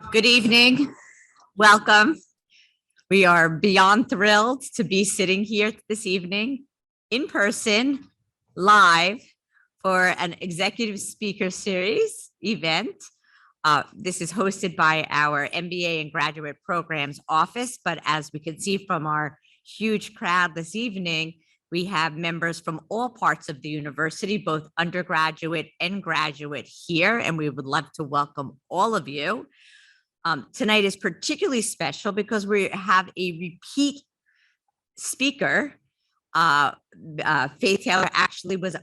Good evening. Welcome. We are beyond thrilled to be sitting here this evening in person, live for an executive speaker series event. This is hosted by our MBA and graduate programs office, but as we can see from our huge crowd this evening, we have members from all parts of the university, both undergraduate and graduate here, and we would love to welcome all of you. Tonight is particularly special because we have a repeat speaker. Faith Taylor actually was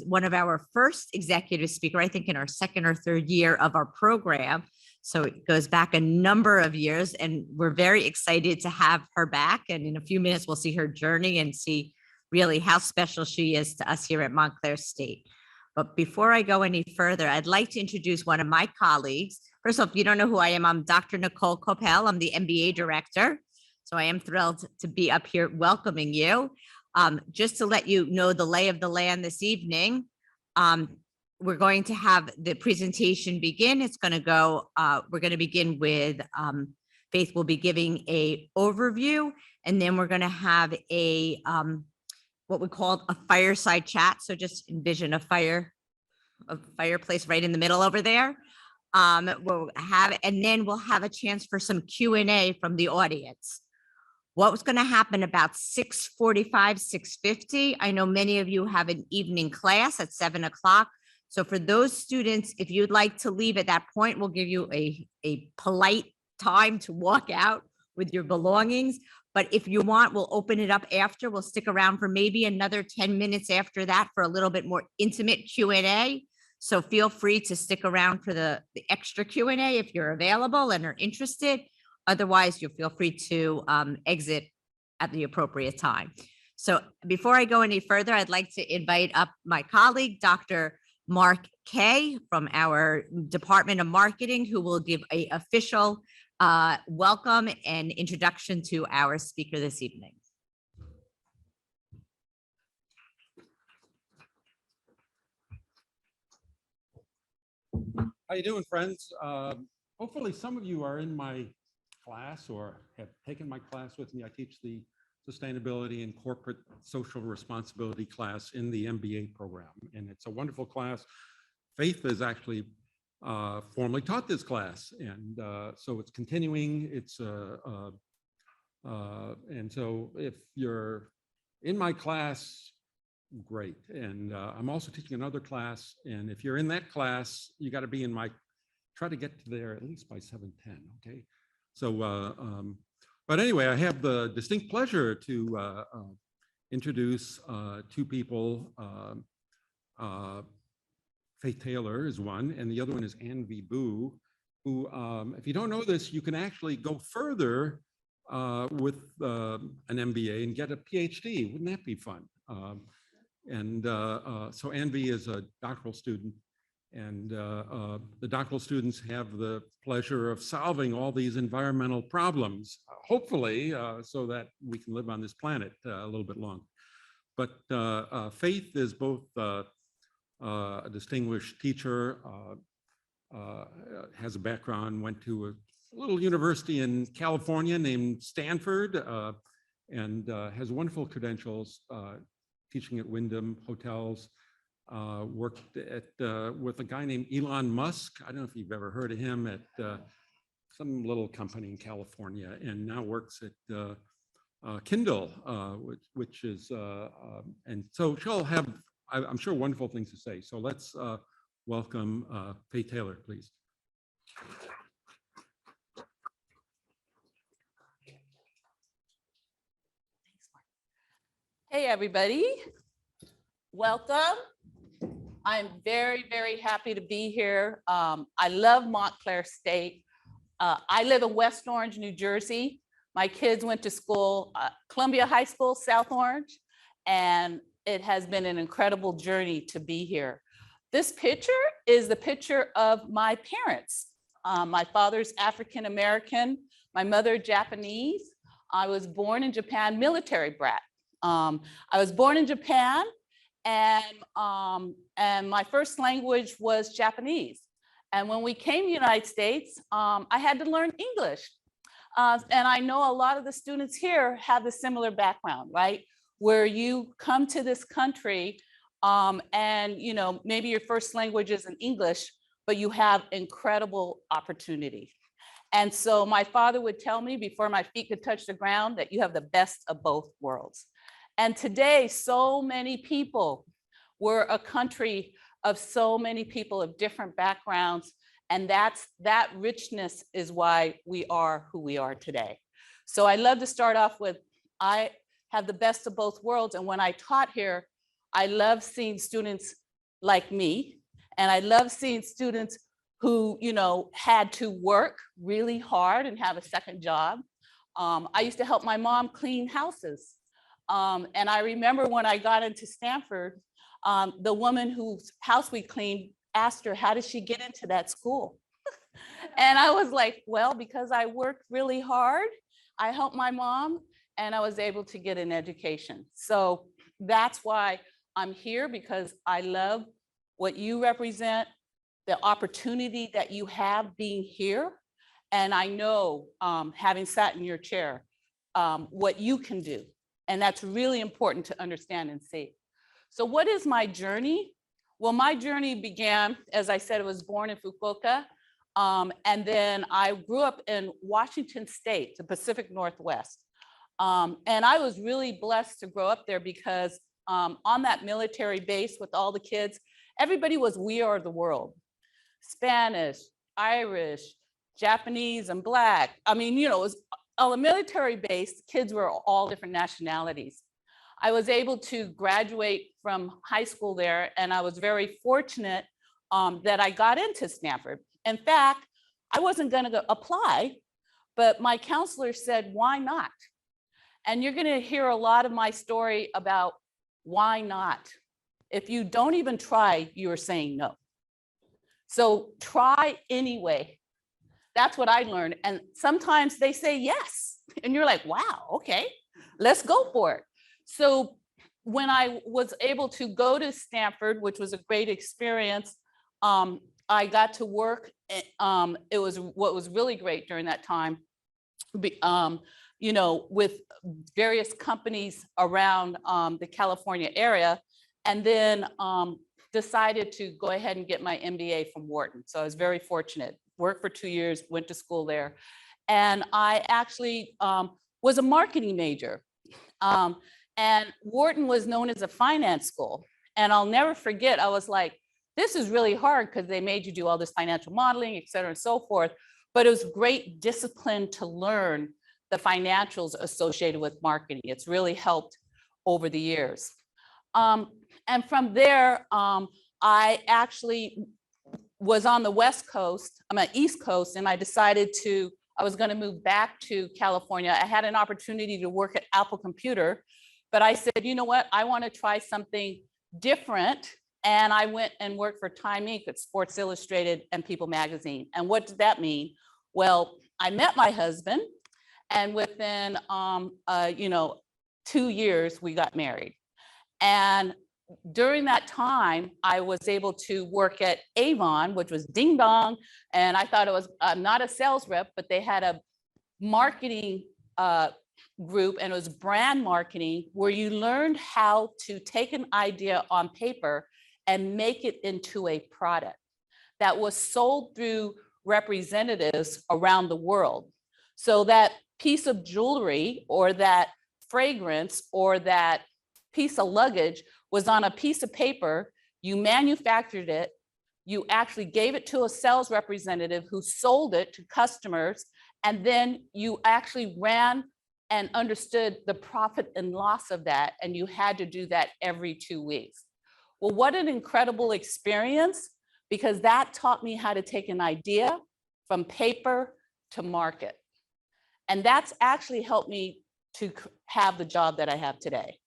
one of our first executive speaker, I think in our second or third year of our program. So it goes back a number of years, and we're very excited to have her back. And in a few minutes, we'll see her journey and see really how special she is to us here at Montclair State. But before I go any further, I'd like to introduce one of my colleagues. First off, if you don't know who I am, I'm Dr. Nicole Coppell. I'm the MBA director. So I am thrilled to be up here welcoming you. Just to let you know the lay of the land this evening, we're going to have the presentation begin. It's going to go, we're going to begin with Faith will be giving a overview, and then we're going to have a what we call a fireside chat. So just envision a fireplace right in the middle over there. We'll have, and then we'll have a chance for some Q&A from the audience. What's going to happen about 6:45, 6:50? I know many of you have an evening class at 7 o'clock. So for those students, if you'd like to leave at that point, we'll give you a polite time to walk out with your belongings. But if you want, we'll open it up after. We'll stick around for maybe another 10 minutes after that for a little bit more intimate Q&A. So feel free to stick around for the extra Q&A if you're available and are interested. Otherwise, you'll feel free to exit at the appropriate time. So before I go any further, I'd like to invite up my colleague, Dr. Mark Kay from our Department of Marketing, who will give an official welcome and introduction to our speaker this evening. How you doing, friends? Hopefully some of you are in my class or have taken my class with me. I teach the Sustainability and Corporate Social Responsibility class in the MBA program, and it's a wonderful class. Faith has actually formally taught this class, and so it's continuing. It's and so if you're in my class, great. And I'm also teaching another class, and if you're in that class, you got to be in my, try to get there at least by 7:10, okay? So, but anyway, I have the distinct pleasure to introduce two people. Faith Taylor is one, and the other one is Anvi Boo, who, if you don't know this, you can actually go further with an MBA and get a PhD. Wouldn't that be fun? So Anvi is a doctoral student, and the doctoral students have the pleasure of solving all these environmental problems, hopefully, so that we can live on this planet a little bit longer. But Faith is both a distinguished teacher, has a background, went to a little university in California named Stanford, and has wonderful credentials, teaching at Wyndham Hotels, worked at with a guy named Elon Musk. I don't know if you've ever heard of him, at some little company in California, and now works at Kindle, which is, and so she'll have, I'm sure, wonderful things to say. So let's welcome Faith Taylor, please. Hey, everybody. Welcome. I'm very, very happy to be here. I love Montclair State. I live in West Orange, New Jersey. My kids went to school, Columbia High School, South Orange, and it has been an incredible journey to be here. This picture is the picture of my parents. My father's African American, my mother Japanese. I was born in Japan, military brat. I was born in Japan, and my first language was Japanese. And when we came to the United States, I had to learn English. And I know a lot of the students here have a similar background, right? Where you come to this country and maybe your first language isn't English, but you have incredible opportunity. And so my father would tell me before my feet could touch the ground that you have the best of both worlds. And today, so many people, we're a country of so many people of different backgrounds. And that richness is why we are who we are today. So I love to start off with, I have the best of both worlds. And when I taught here, I love seeing students like me. And I love seeing students who, had to work really hard and have a second job. I used to help my mom clean houses. And I remember when I got into Stanford, the woman whose house we cleaned asked her, how did she get into that school? And I was like, well, because I worked really hard, I helped my mom, and I was able to get an education. So that's why I'm here, because I love what you represent, the opportunity that you have being here. And I know, having sat in your chair, what you can do. And that's really important to understand and see. So what is my journey? Well, my journey began, as I said, I was born in Fukuoka. And then I grew up in Washington State, the Pacific Northwest. And I was really blessed to grow up there because on that military base with all the kids, everybody was We Are the World. Spanish, Irish, Japanese, and Black. I mean, it was on a military base, kids were all different nationalities. I was able to graduate from high school there, and I was very fortunate that I got into Stanford. In fact, I wasn't going to apply, but my counselor said, why not? And you're going to hear a lot of my story about why not. If you don't even try, you are saying no. So try anyway. That's what I learned. And sometimes they say yes. And you're like, wow, okay, let's go for it. So when I was able to go to Stanford, which was a great experience, I got to work. It was what was really great during that time, with various companies around the California area, and then decided to go ahead and get my MBA from Wharton. So I was very fortunate. Worked for 2 years, went to school there. And I actually was a marketing major. And Wharton was known as a finance school. And I'll never forget, I was like, this is really hard because they made you do all this financial modeling, et cetera, and so forth. But it was great discipline to learn the financials associated with marketing. It's really helped over the years. And from there, I actually was on the West Coast, I'm at East Coast, and I decided I was going to move back to California. I had an opportunity to work at Apple Computer, but I said, you know what, I want to try something different. And I went and worked for Time Inc. at Sports Illustrated and People Magazine. And what did that mean? Well, I met my husband, and within 2 years, we got married. And during that time, I was able to work at Avon, which was ding dong. And I thought it was not a sales rep, but they had a marketing group, and it was brand marketing, where you learned how to take an idea on paper and make it into a product that was sold through representatives around the world. So that piece of jewelry or that fragrance or that piece of luggage was on a piece of paper, you manufactured it, you actually gave it to a sales representative who sold it to customers, and then you actually ran and understood the profit and loss of that, and you had to do that every 2 weeks. Well, what an incredible experience, because that taught me how to take an idea from paper to market. And that's actually helped me to have the job that I have today.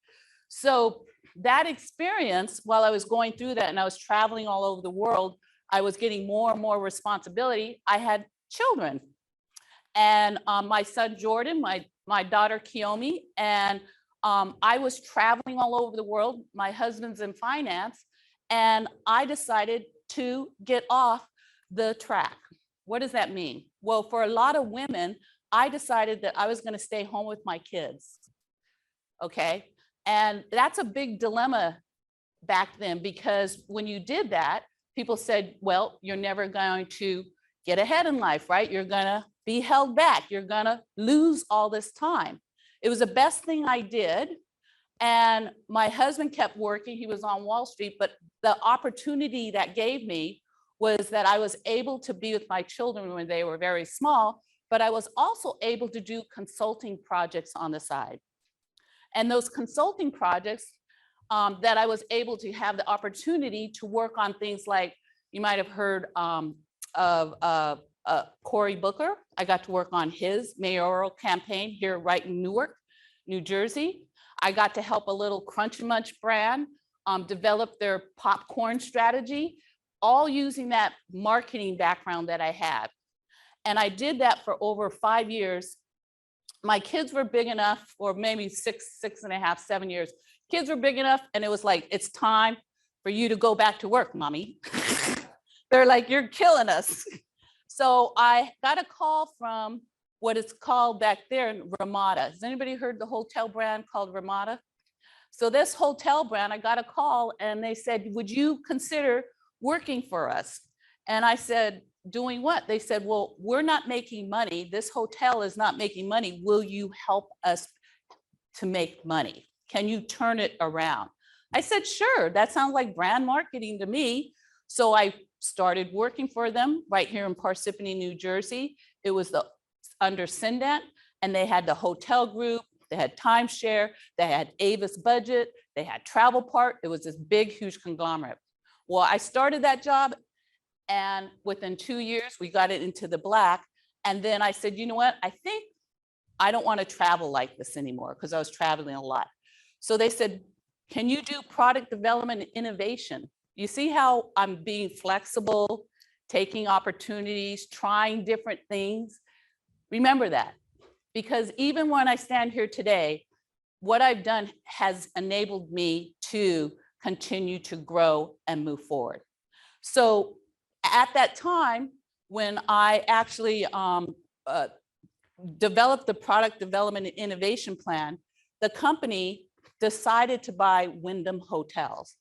So that experience, while I was going through that and I was traveling all over the world, I was getting more and more responsibility. I had children, and my son Jordan, my daughter Kiyomi, and I was traveling all over the world. My husband's in finance, and I decided to get off the track. What does that mean? Well, for a lot of women, I decided that I was going to stay home with my kids. Okay. And that's a big dilemma back then, because when you did that, people said, well, you're never going to get ahead in life, right? You're going to be held back. You're going to lose all this time. It was the best thing I did. And my husband kept working. He was on Wall Street, but the opportunity that gave me was that I was able to be with my children when they were very small, but I was also able to do consulting projects on the side. And those consulting projects that I was able to have the opportunity to work on things like, you might have heard of Cory Booker. I got to work on his mayoral campaign here right in Newark, New Jersey. I got to help a little Crunch and Munch brand develop their popcorn strategy, all using that marketing background that I had. And I did that for over 5 years. My kids were big enough, or maybe 6.5, 7 years. Kids were big enough, and it was like, it's time for you to go back to work, mommy. They're like, you're killing us. So I got a call from what it's called back there in Ramada. Has anybody heard the hotel brand called Ramada? So this hotel brand, I got a call and they said, would you consider working for us? And I said, doing what? They said, well, we're not making money. This hotel is not making money. Will you help us to make money? Can you turn it around? I said, sure, that sounds like brand marketing to me. So I started working for them right here in Parsippany, New Jersey. It was under Cindent, and they had the hotel group, they had timeshare, they had Avis Budget, they had Travel Part. It was this big, huge conglomerate. Well, I started that job, and within 2 years, we got it into the black. And then I said, you know what? I think I don't want to travel like this anymore, because I was traveling a lot. So they said, can you do product development and innovation? You see how I'm being flexible, taking opportunities, trying different things? Remember that, because even when I stand here today, what I've done has enabled me to continue to grow and move forward. So at that time, when I actually developed the product development and innovation plan, the company decided to buy Wyndham Hotels.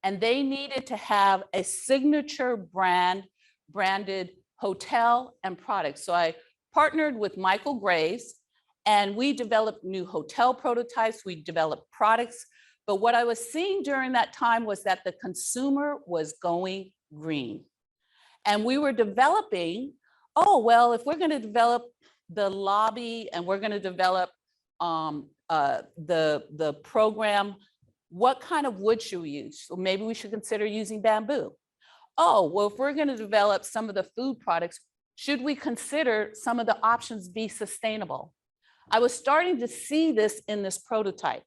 And they needed to have a signature branded hotel and product. So I partnered with Michael Graves, and we developed new hotel prototypes, we developed products. But what I was seeing during that time was that the consumer was going green. And we were developing, oh, well, if we're going to develop the lobby and we're going to develop the program, what kind of wood should we use? So maybe we should consider using bamboo. Oh, well, if we're going to develop some of the food products, should we consider some of the options be sustainable? I was starting to see this in this prototype.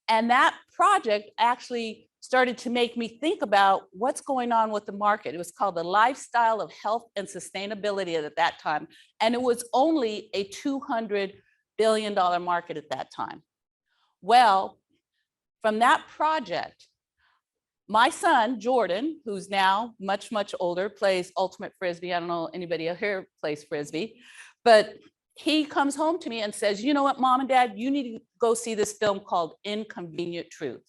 And that project actually started to make me think about what's going on with the market. It was called the Lifestyle of Health and Sustainability at that time. And it was only a $200 billion market at that time. Well, from that project, my son, Jordan, who's now much, much older, plays ultimate Frisbee. I don't know anybody here plays Frisbee, but he comes home to me and says, you know what, Mom and Dad, you need to go see this film called Inconvenient Truth.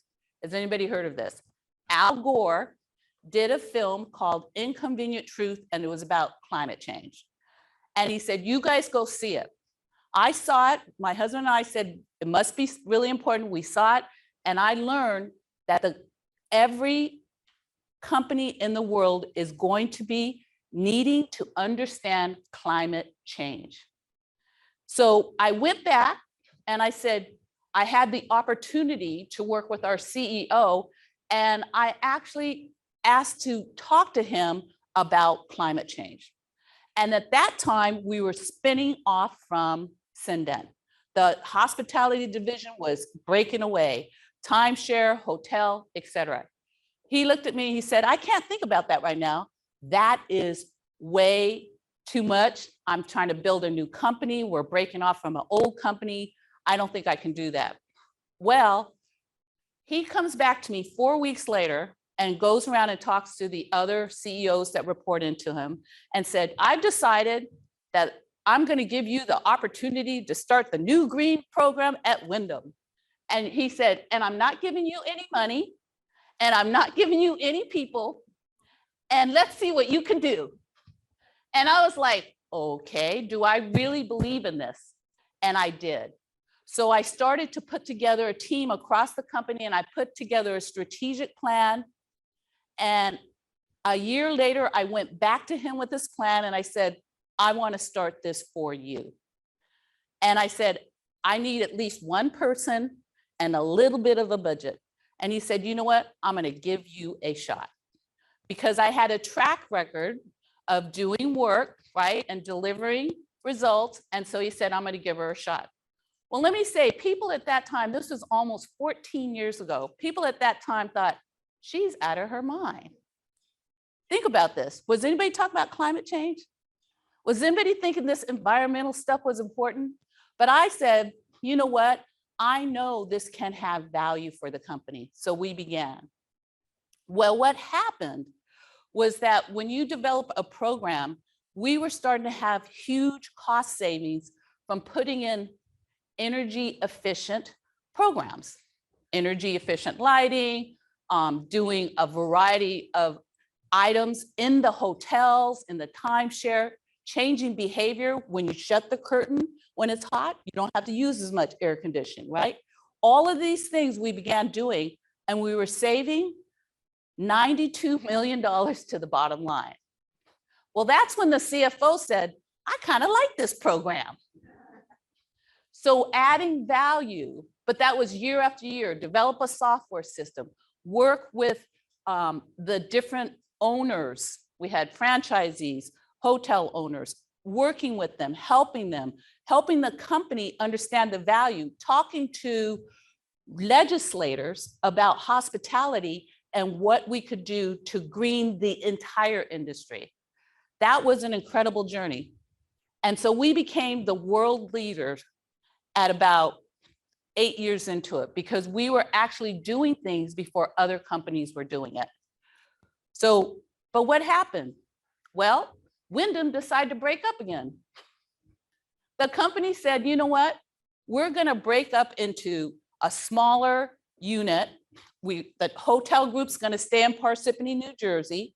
Has anybody heard of this? Al Gore did a film called Inconvenient Truth, and it was about climate change. And he said, you guys go see it. I saw it. My husband and I said, it must be really important. We saw it. And I learned that every company in the world is going to be needing to understand climate change. So I went back and I said, I had the opportunity to work with our CEO, and I actually asked to talk to him about climate change. And at that time, we were spinning off from Cindent. The hospitality division was breaking away. Timeshare, hotel, etc. He looked at me, he said, I can't think about that right now. That is way too much. I'm trying to build a new company. We're breaking off from an old company. I don't think I can do that. Well, he comes back to me 4 weeks later and goes around and talks to the other CEOs that report into him and said, I've decided that I'm going to give you the opportunity to start the new green program at Wyndham. And he said, and I'm not giving you any money, and I'm not giving you any people, and let's see what you can do. And I was like, okay, do I really believe in this? And I did. So I started to put together a team across the company, and I put together a strategic plan. And a year later, I went back to him with this plan, and I said, I want to start this for you. And I said, I need at least one person and a little bit of a budget. And he said, you know what? I'm going to give you a shot. Because I had a track record of doing work, right, and delivering results. And so he said, I'm going to give her a shot. Well, let me say, people at that time, this was almost 14 years ago, people at that time thought, she's out of her mind. Think about this. Was anybody talking about climate change? Was anybody thinking this environmental stuff was important? But I said, you know what? I know this can have value for the company. So we began. Well, what happened was that when you develop a program, we were starting to have huge cost savings from putting in energy efficient programs, energy efficient lighting, doing a variety of items in the hotels, in the timeshare, changing behavior when you shut the curtain when it's hot, you don't have to use as much air conditioning, right? All of these things we began doing, and we were saving $92 million to the bottom line. Well, that's when the CFO said, I kind of like this program. So adding value, but that was year after year, develop a software system, work with the different owners. We had franchisees, hotel owners, working with them, helping the company understand the value, talking to legislators about hospitality and what we could do to green the entire industry. That was an incredible journey. And so we became the world leaders at about 8 years into it, because we were actually doing things before other companies were doing it. So, but what happened? Well, Wyndham decided to break up again. The company said, you know what? We're going to break up into a smaller unit. The hotel group's going to stay in Parsippany, New Jersey.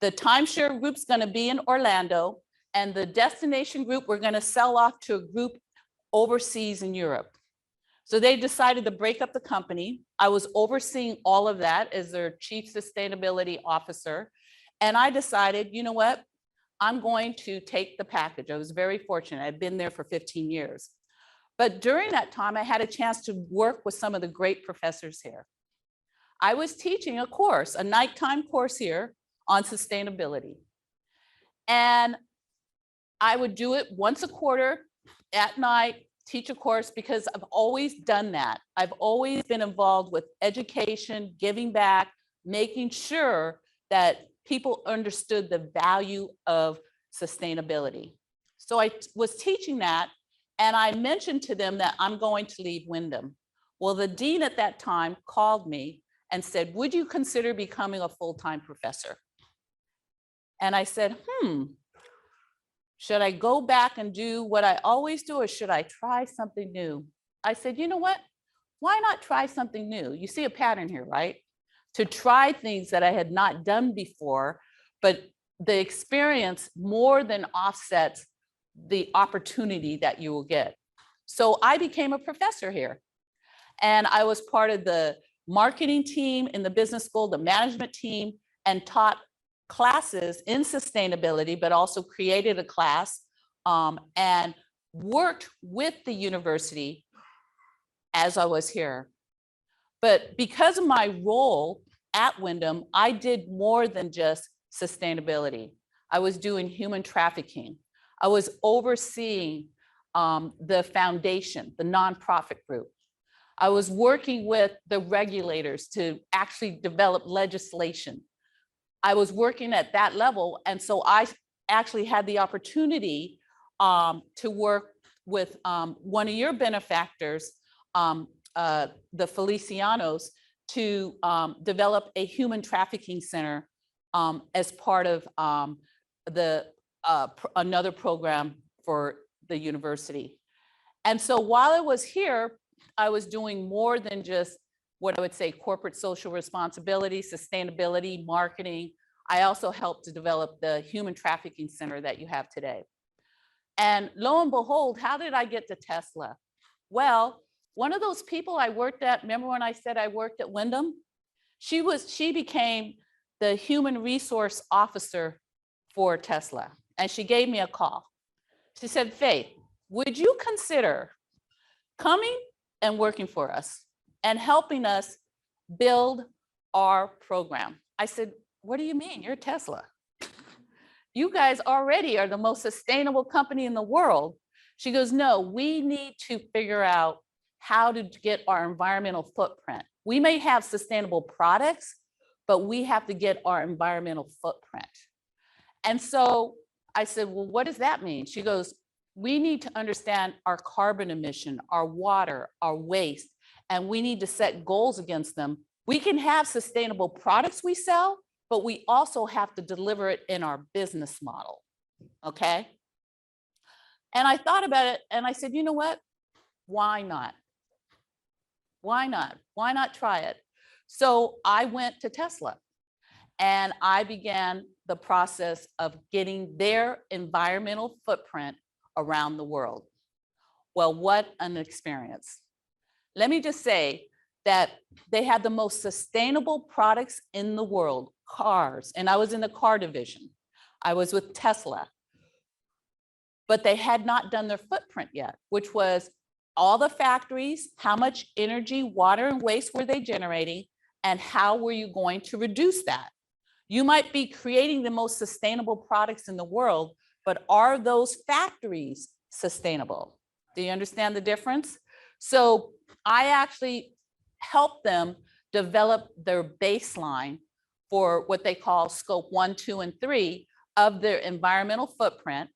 The timeshare group's going to be in Orlando. And the destination group, we're going to sell off to a group overseas in Europe. So they decided to break up the company. I was overseeing all of that as their chief sustainability officer. And I decided, you know what? I'm going to take the package. I was very fortunate. I'd been there for 15 years. But during that time, I had a chance to work with some of the great professors here. I was teaching a course, a nighttime course here on sustainability. And I would do it once a quarter at night, teach a course, because I've always done that. I've always been involved with education, giving back, making sure that people understood the value of sustainability. So I was teaching that, and I mentioned to them that I'm going to leave Wyndham. Well, the dean at that time called me and said, would you consider becoming a full-time professor? And I said, should I go back and do what I always do, or should I try something new? I said, you know what? Why not try something new? You see a pattern here, right? To try things that I had not done before, but the experience more than offsets the opportunity that you will get. So I became a professor here. And I was part of the marketing team in the business school, the management team, and taught classes in sustainability, but also created a class and worked with the university as I was here. But because of my role at Wyndham, I did more than just sustainability. I was doing human trafficking. I was overseeing the foundation, the nonprofit group. I was working with the regulators to actually develop legislation. I was working at that level. And so I actually had the opportunity to work with one of your benefactors, the Felicianos, to develop a human trafficking center as part of another program for the university. And so while I was here, I was doing more than just what I would say corporate social responsibility, sustainability, marketing. I also helped to develop the human trafficking center that you have today. And lo and behold, how did I get to Tesla? Well, one of those people I worked at, remember when I said I worked at Wyndham? She became the human resource officer for Tesla. And she gave me a call. She said, Faith, would you consider coming and working for us and helping us build our program? I said, what do you mean? You're Tesla. You guys already are the most sustainable company in the world. She goes, no, we need to figure out how to get our environmental footprint. We may have sustainable products, but we have to get our environmental footprint. And so I said, well, what does that mean? She goes, we need to understand our carbon emission, our water, our waste, and we need to set goals against them. We can have sustainable products we sell, but we also have to deliver it in our business model, okay? And I thought about it and I said, you know what? Why not? Why not? Why not try it? So I went to Tesla and I began the process of getting their environmental footprint around the world. Well, what an experience. Let me just say that they had the most sustainable products in the world, cars, and I was in the car division. I was with Tesla, but they had not done their footprint yet, which was all the factories, how much energy, water, and waste were they generating, and how were you going to reduce that? You might be creating the most sustainable products in the world, but are those factories sustainable? Do you understand the difference? So I actually helped them develop their baseline for what they call scope 1, 2, and 3 of their environmental footprint,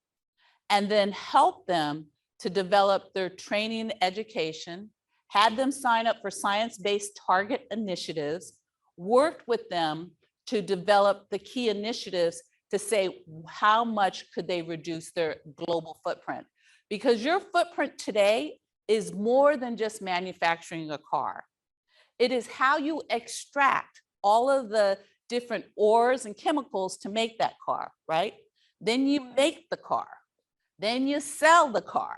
and then help them to develop their training and education, had them sign up for science-based target initiatives, worked with them to develop the key initiatives to say how much could they reduce their global footprint. Because your footprint today is more than just manufacturing a car. It is how you extract all of the different ores and chemicals to make that car, right? Then you make the car. Then you sell the car.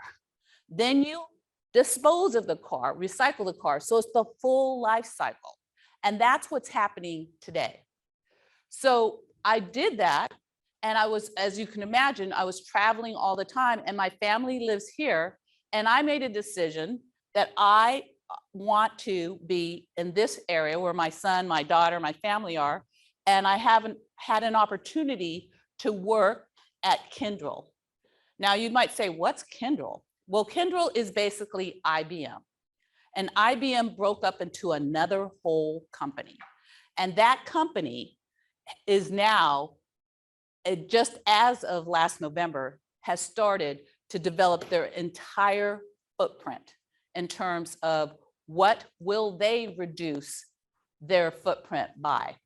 Then you dispose of the car, recycle the car. So it's the full life cycle. And that's what's happening today. So I did that. And I was, as you can imagine, I was traveling all the time and my family lives here. And I made a decision that I want to be in this area where my son, my daughter, my family are. And I haven't had an opportunity to work at Kyndryl. Now you might say, what's Kyndryl? Well, Kyndryl is basically IBM. And IBM broke up into another whole company. And that company is now, just as of last November, has started to develop their entire footprint in terms of what will they reduce their footprint by.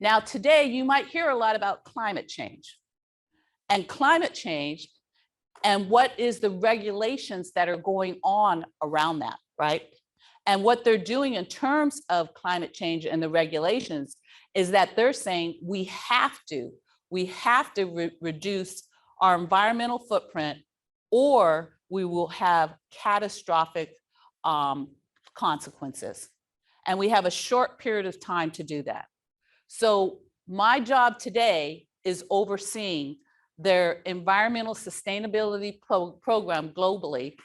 Now, today, you might hear a lot about climate change. And climate change and what is the regulations that are going on around that, right? And what they're doing in terms of climate change and the regulations is that they're saying we have to reduce our environmental footprint or we will have catastrophic consequences. And we have a short period of time to do that. So my job today is overseeing their environmental sustainability program globally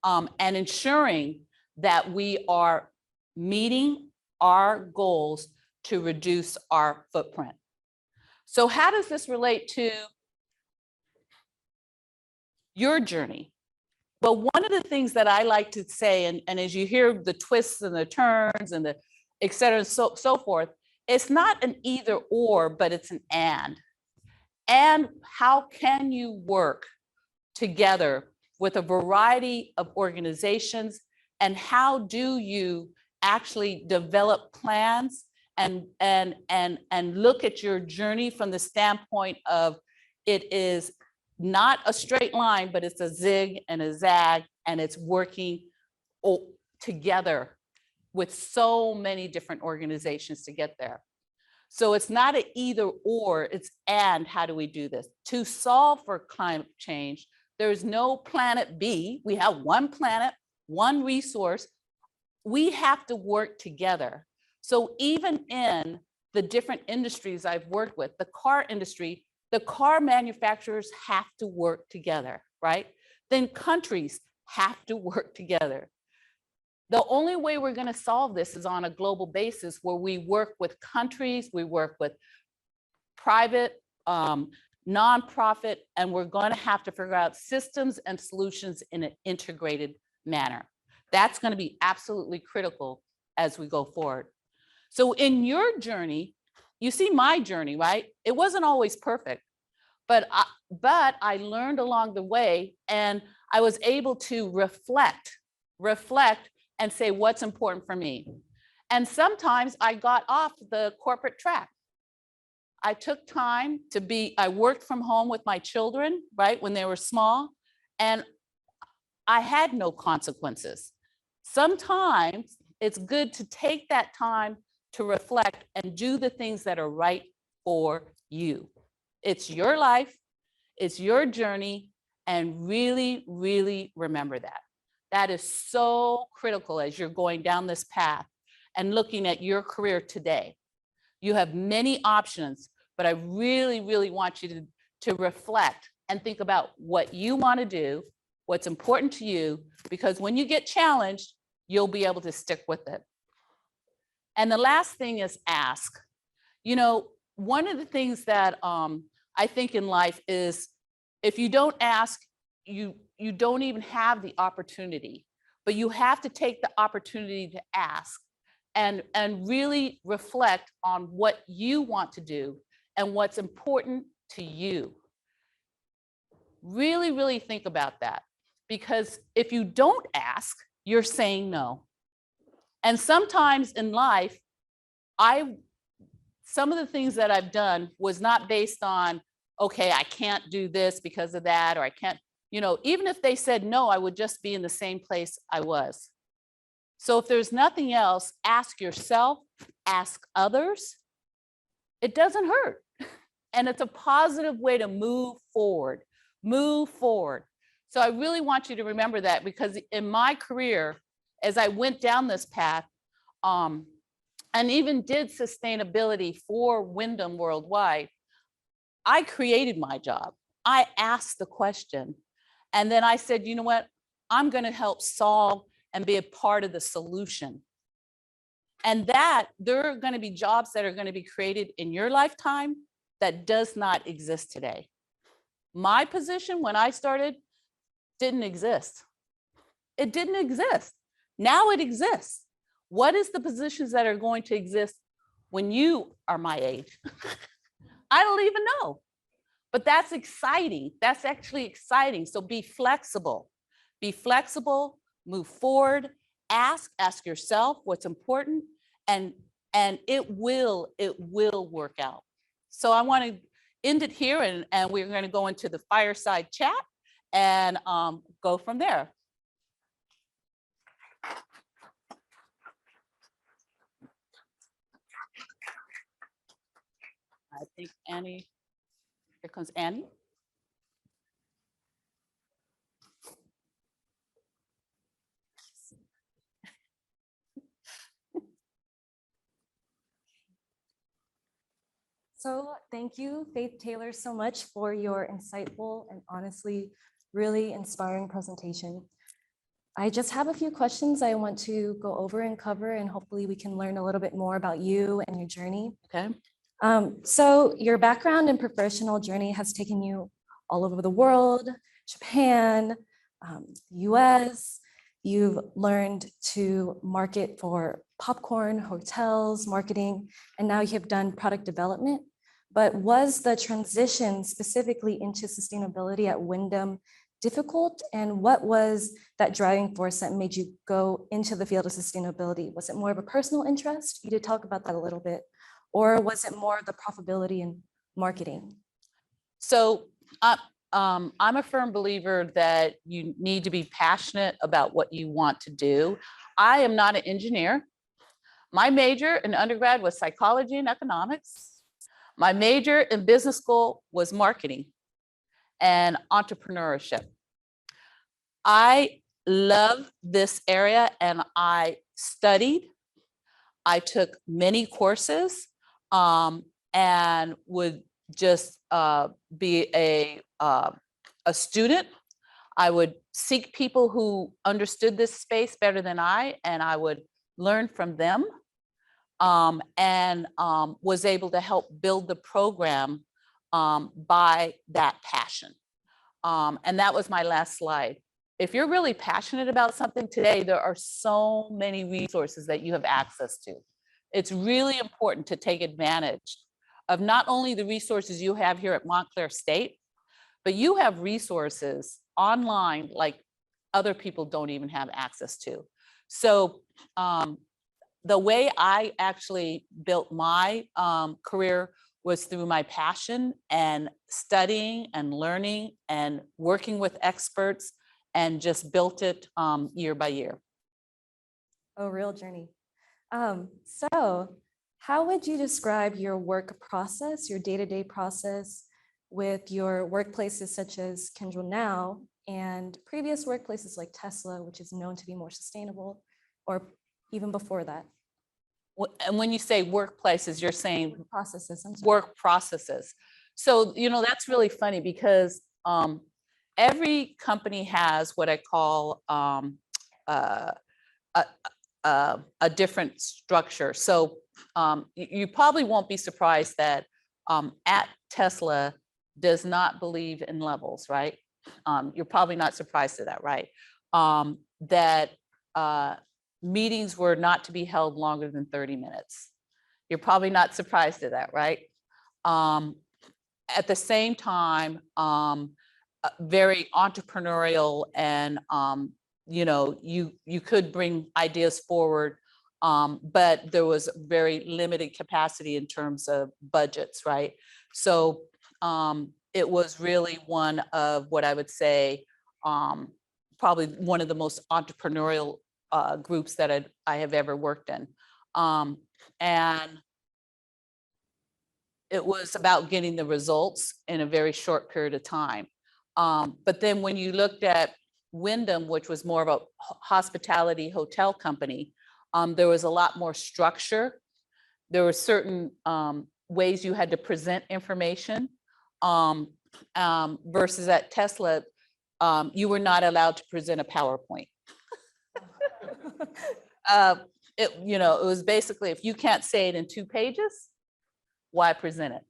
and ensuring that we are meeting our goals to reduce our footprint. So how does this relate to your journey? Well, one of the things that I like to say, and as you hear the twists and the turns and the et cetera, so forth, it's not an either or, but it's an and. And how can you work together with a variety of organizations? And how do you actually develop plans and look at your journey from the standpoint of it is not a straight line, but it's a zig and a zag, and it's working together with so many different organizations to get there. So it's not an either or, it's and how do we do this? To solve for climate change, there's no planet B. We have one planet, one resource. We have to work together. So even in the different industries I've worked with, the car industry, the car manufacturers have to work together, right? Then countries have to work together. The only way we're going to solve this is on a global basis where we work with countries, we work with private, nonprofit, and we're going to have to figure out systems and solutions in an integrated manner. That's going to be absolutely critical as we go forward. So in your journey, you see my journey, right? It wasn't always perfect, but I learned along the way, and I was able to reflect and say what's important for me. And sometimes I got off the corporate track. I took time I worked from home with my children, right, when they were small, and I had no consequences. Sometimes it's good to take that time to reflect and do the things that are right for you. It's your life, it's your journey, and really, really remember that. That is so critical as you're going down this path and looking at your career today. You have many options, but I really, really want you to reflect and think about what you want to do, what's important to you, because when you get challenged, you'll be able to stick with it. And the last thing is ask. You know, one of the things that I think in life is if you don't ask, you don't even have the opportunity, but you have to take the opportunity to ask and really reflect on what you want to do and what's important to you. Really, really think about that, because if you don't ask, you're saying no. And sometimes in life, some of the things that I've done was not based on, okay, I can't do this because of that, or I can't, you know, even if they said no, I would just be in the same place I was. So if there's nothing else, ask yourself, ask others. It doesn't hurt. And it's a positive way to move forward, move forward. So I really want you to remember that, because in my career, as I went down this path, and even did sustainability for Wyndham Worldwide, I created my job. I asked the question. And then I said, you know what? I'm going to help solve and be a part of the solution. And that there are going to be jobs that are going to be created in your lifetime that does not exist today. My position when I started didn't exist. It didn't exist. Now it exists. What is the positions that are going to exist when you are my age? I don't even know. But that's exciting. That's actually exciting. So be flexible. Be flexible, move forward, ask yourself what's important, and it will work out. So I want to end it here, and we're going to go into the fireside chat and go from there. I think Annie, here comes Annie. So thank you, Faith Taylor, so much for your insightful and honestly really inspiring presentation. I just have a few questions I want to go over and cover, and hopefully we can learn a little bit more about you and your journey. Okay. So your background and professional journey has taken you all over the world, Japan, US. You've learned to market for popcorn, hotels, marketing, and now you have done product development. But was the transition specifically into sustainability at Wyndham difficult? And what was that driving force that made you go into the field of sustainability? Was it more of a personal interest? You did talk about that a little bit. Or was it more of the profitability in marketing? So I'm a firm believer that you need to be passionate about what you want to do. I am not an engineer. My major in undergrad was psychology and economics. My major in business school was marketing and entrepreneurship. I love this area and I studied. I took many courses and would just be a student. I would seek people who understood this space better than I, and I would learn from them, and was able to help build the program by that passion. And that was my last slide. If you're really passionate about something today, there are so many resources that you have access to. It's really important to take advantage of not only the resources you have here at Montclair State, but you have resources online like other people don't even have access to. So the way I actually built my career was through my passion and studying and learning and working with experts, and just built it year by year. A real journey. So how would you describe your work process, your day-to-day process with your workplaces such as Kyndryl now and previous workplaces like Tesla, which is known to be more sustainable, or even before that? And when you say workplaces, you're saying Processes. work processes. So, that's really funny because every company has what I call a different structure. So you probably won't be surprised that at Tesla does not believe in levels, right? You're probably not surprised to that, right? That meetings were not to be held longer than 30 minutes. You're probably not surprised to that, right? At the same time, very entrepreneurial, and you could bring ideas forward, but there was very limited capacity in terms of budgets, right? So it was really one of what I would say probably one of the most entrepreneurial groups that I have ever worked in, and it was about getting the results in a very short period of time. But then when you looked at Wyndham, which was more of a hospitality hotel company, there was a lot more structure. There were certain ways you had to present information, versus at Tesla, you were not allowed to present a PowerPoint. It was basically, if you can't say it in 2 pages, why present it?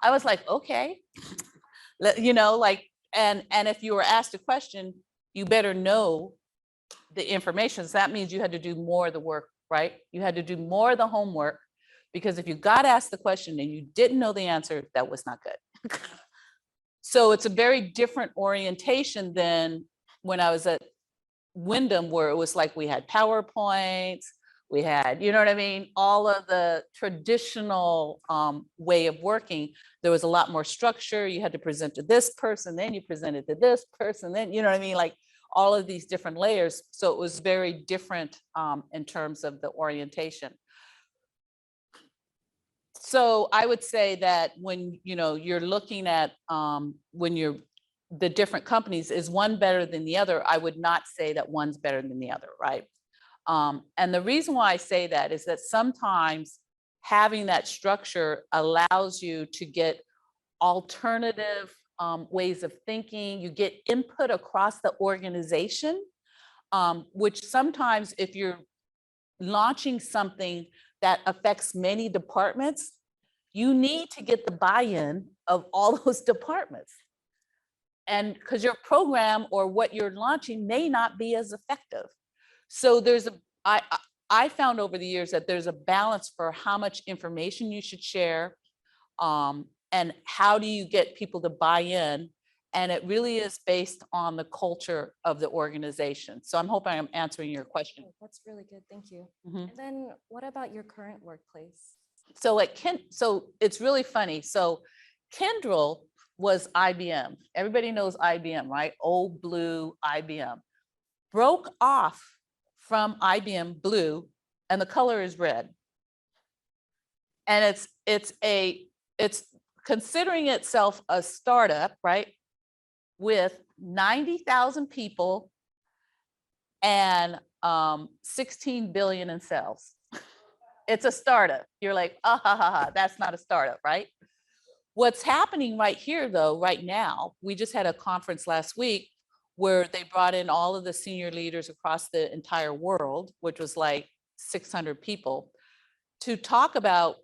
I was like, okay, and if you were asked a question, you better know the information. So that means you had to do more of the work, right? You had to do more of the homework, because if you got asked the question and you didn't know the answer, that was not good. So it's a very different orientation than when I was at Wyndham, where it was like we had PowerPoints, we had, you know what I mean? All of the traditional way of working. There was a lot more structure. You had to present to this person, then you presented to this person, then, you know what I mean? Like all of these different layers. So it was very different in terms of the orientation. So I would say that when, you're looking at the different companies, is one better than the other? I would not say that one's better than the other, right? And the reason why I say that is that sometimes having that structure allows you to get alternative ways of thinking. You get input across the organization, which sometimes if you're launching something that affects many departments, you need to get the buy-in of all those departments. And because your program or what you're launching may not be as effective. So I found over the years that there's a balance for how much information you should share, and how do you get people to buy in, And it really is based on the culture of the organization. So I'm hoping I'm answering your question. Oh, that's really good. Thank you. Mhm. And then what about your current workplace? So so it's really funny. So Kyndryl was IBM. Everybody knows IBM, right? Old blue IBM. Broke off from IBM blue, and the color is red. And it's considering itself a startup, right? With 90,000 people and 16 billion in sales. It's a startup. You're like, ah, ha, ha, ha, that's not a startup, right? What's happening right here, though, right now, we just had a conference last week where they brought in all of the senior leaders across the entire world, which was like 600 people, to talk about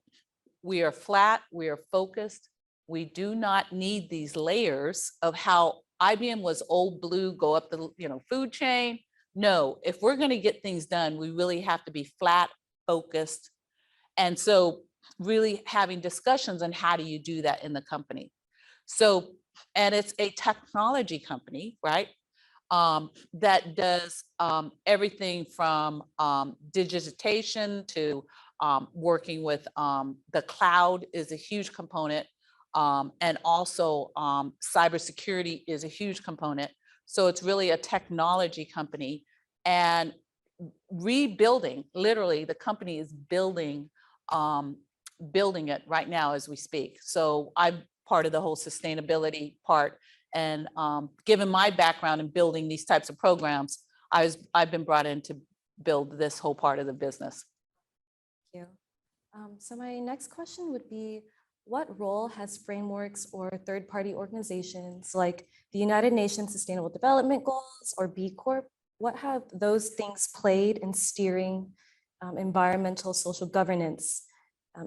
we are flat, we are focused, we do not need these layers of how IBM was old blue, go up the food chain. No, if we're going to get things done, we really have to be flat, focused. And so really having discussions on how do you do that in the company. So, and it's a technology company, right? That does everything from digitization to working with the cloud is a huge component. And also cybersecurity is a huge component. So it's really a technology company, and rebuilding, literally the company is building it right now as we speak. So I'm part of the whole sustainability part. And given my background in building these types of programs, I've been brought in to build this whole part of the business. Thank you. So my next question would be, what role has frameworks or third-party organizations like the United Nations Sustainable Development Goals or B Corp, what have those things played in steering environmental social governance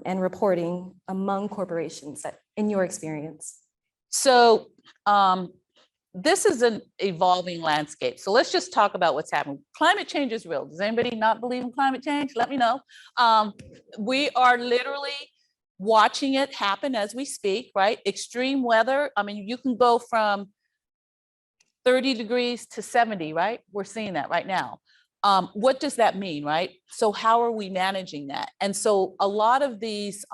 and reporting among corporations in your experience? So this is an evolving landscape. So let's just talk about what's happening. Climate change is real. Does anybody not believe in climate change? Let me know. We are literally watching it happen as we speak, right? Extreme weather. I mean, you can go from 30 degrees to 70, right? We're seeing that right now. What does that mean, right? So how are we managing that? And so a lot of these,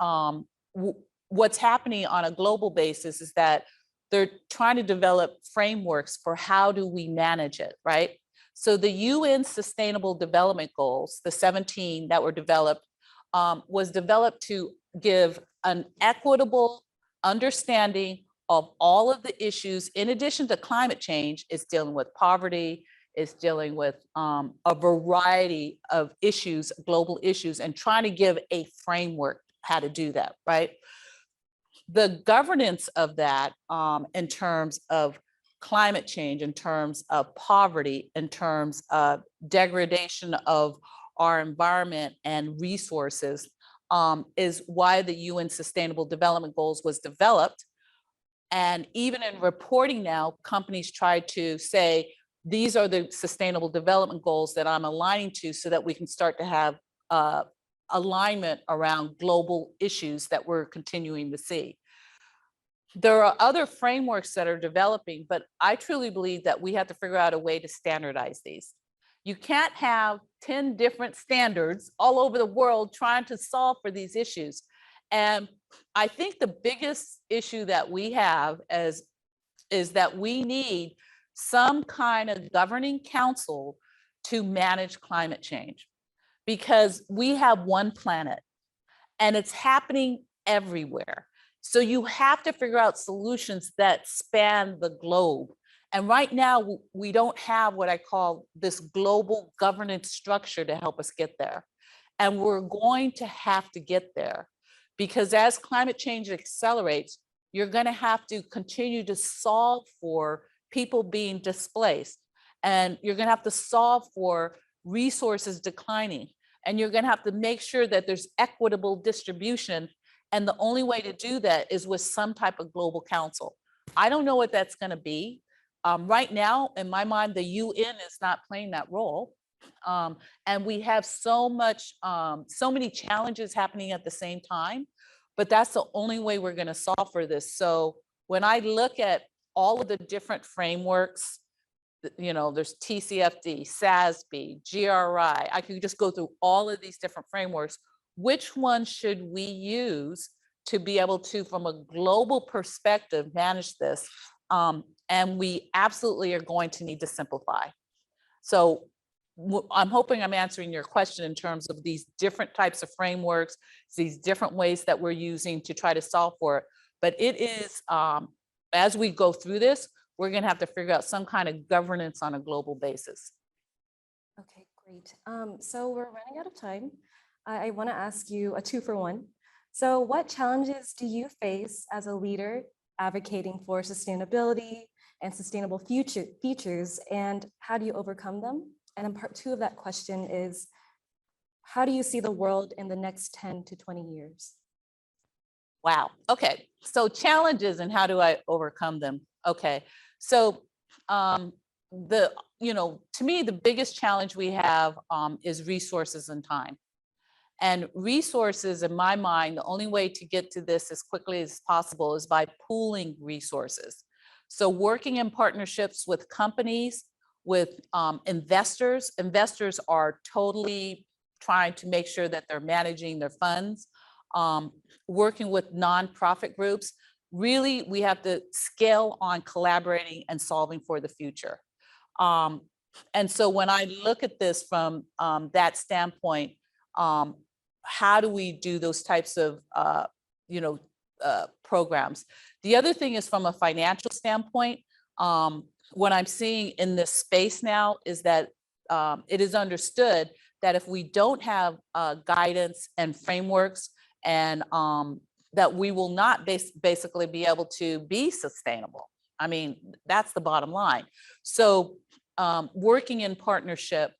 what's happening on a global basis is that they're trying to develop frameworks for how do we manage it, right? So the UN Sustainable Development Goals, the 17 that were developed, was developed to give an equitable understanding of all of the issues. In addition to climate change, it's dealing with poverty, it's dealing with a variety of issues, global issues, and trying to give a framework how to do that, right? The governance of that in terms of climate change, in terms of poverty, in terms of degradation of our environment and resources is why the UN Sustainable Development Goals was developed. And even in reporting now, companies try to say, these are the sustainable development goals that I'm aligning to so that we can start to have alignment around global issues that we're continuing to see. There are other frameworks that are developing, but I truly believe that we have to figure out a way to standardize these. You can't have 10 different standards all over the world trying to solve for these issues. And I think the biggest issue that we have is that we need some kind of governing council to manage climate change, because we have one planet and it's happening everywhere. So you have to figure out solutions that span the globe. And right now, we don't have what I call this global governance structure to help us get there. And we're going to have to get there, because as climate change accelerates, you're going to have to continue to solve for people being displaced. And you're going to have to solve for resources declining. And you're going to have to make sure that there's equitable distribution. And the only way to do that is with some type of global council. I don't know what that's going to be. Right now, in my mind, the UN is not playing that role. And we have so many challenges happening at the same time, but that's the only way we're going to solve for this. So when I look at all of the different frameworks. You know, there's TCFD, SASB, GRI. I could just go through all of these different frameworks. Which one should we use to be able to, from a global perspective, manage this? And we absolutely are going to need to simplify. So I'm hoping I'm answering your question in terms of these different types of frameworks, these different ways that we're using to try to solve for it. But it is, as we go through this, we're going to have to figure out some kind of governance on a global basis. Okay, great. So we're running out of time. I want to ask you a 2-for-1. So what challenges do you face as a leader advocating for sustainability and sustainable features, and how do you overcome them? And in part 2 of that question is, how do you see the world in the next 10 to 20 years? Wow. Okay. So challenges and how do I overcome them? Okay. So to me, the biggest challenge we have is resources and time. And resources, in my mind, the only way to get to this as quickly as possible is by pooling resources. So working in partnerships with companies, with investors. Investors are totally trying to make sure that they're managing their funds. Working with nonprofit groups. Really, we have to scale on collaborating and solving for the future. And so when I look at this from that standpoint, how do we do those types of programs? The other thing is from a financial standpoint, what I'm seeing in this space now is that it is understood that if we don't have guidance and frameworks, and that we will not basically be able to be sustainable. I mean, that's the bottom line. So working in partnership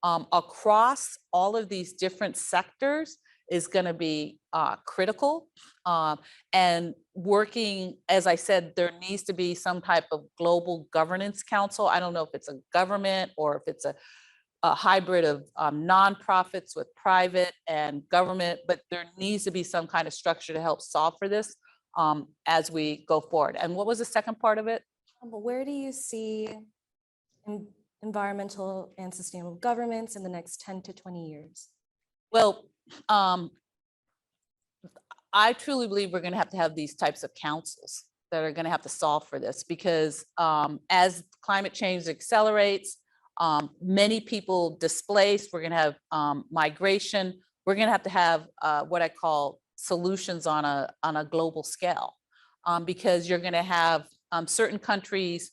across all of these different sectors is going to be critical. And working, as I said, there needs to be some type of global governance council. I don't know if it's a government or if it's a hybrid of nonprofits with private and government, but there needs to be some kind of structure to help solve for this as we go forward. And what was the second part of it? Where do you see environmental and sustainable governments in the next 10 to 20 years? Well, I truly believe we're going to have these types of councils that are going to have to solve for this, because as climate change accelerates, many people displaced, we're going to have migration, we're going to have what I call solutions on a global scale, because you're going to have certain countries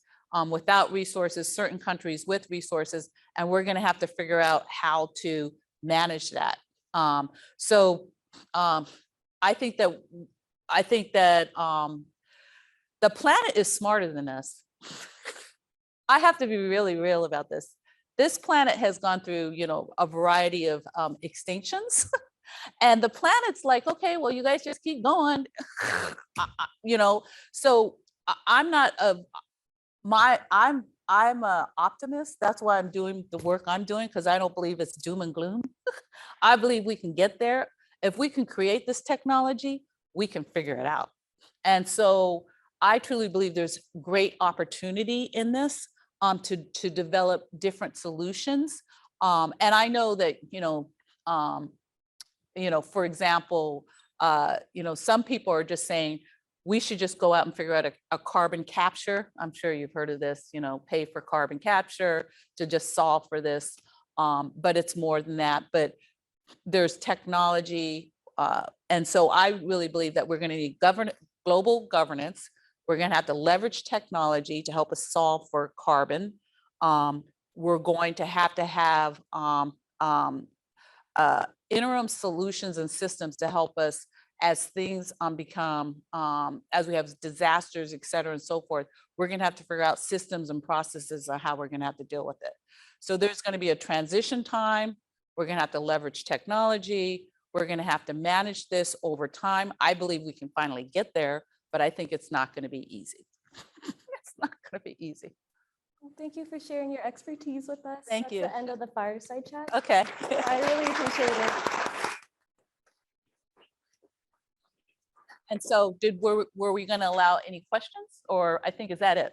without resources, certain countries with resources, and we're going to have to figure out how to manage that. I think that the planet is smarter than us. I have to be really real about this. This planet has gone through, a variety of extinctions, and the planet's like, okay, well, you guys just keep going, So I'm not I'm an optimist. That's why I'm doing the work I'm doing, because I don't believe it's doom and gloom. I believe we can get there. If we can create this technology, we can figure it out. And so I truly believe there's great opportunity in this to develop different solutions. And I know that, for example, some people are just saying, we should just go out and figure out a carbon capture. I'm sure you've heard of this, pay for carbon capture to just solve for this. But it's more than that. But there's technology. And so I really believe that we're going to need global governance. We're going to have to leverage technology to help us solve for carbon. We're going to have interim solutions and systems to help us as things become, as we have disasters, et cetera, and so forth. We're going to have to figure out systems and processes on how we're going to have to deal with it. So there's going to be a transition time. We're going to have to leverage technology. We're going to have to manage this over time. I believe we can finally get there, but I think it's not going to be easy. It's not going to be easy. Well, thank you for sharing your expertise with us. Thank you. That's the end of the Fireside Chat. Okay. I really appreciate it. And so were we going to allow any questions, or I think, is that it?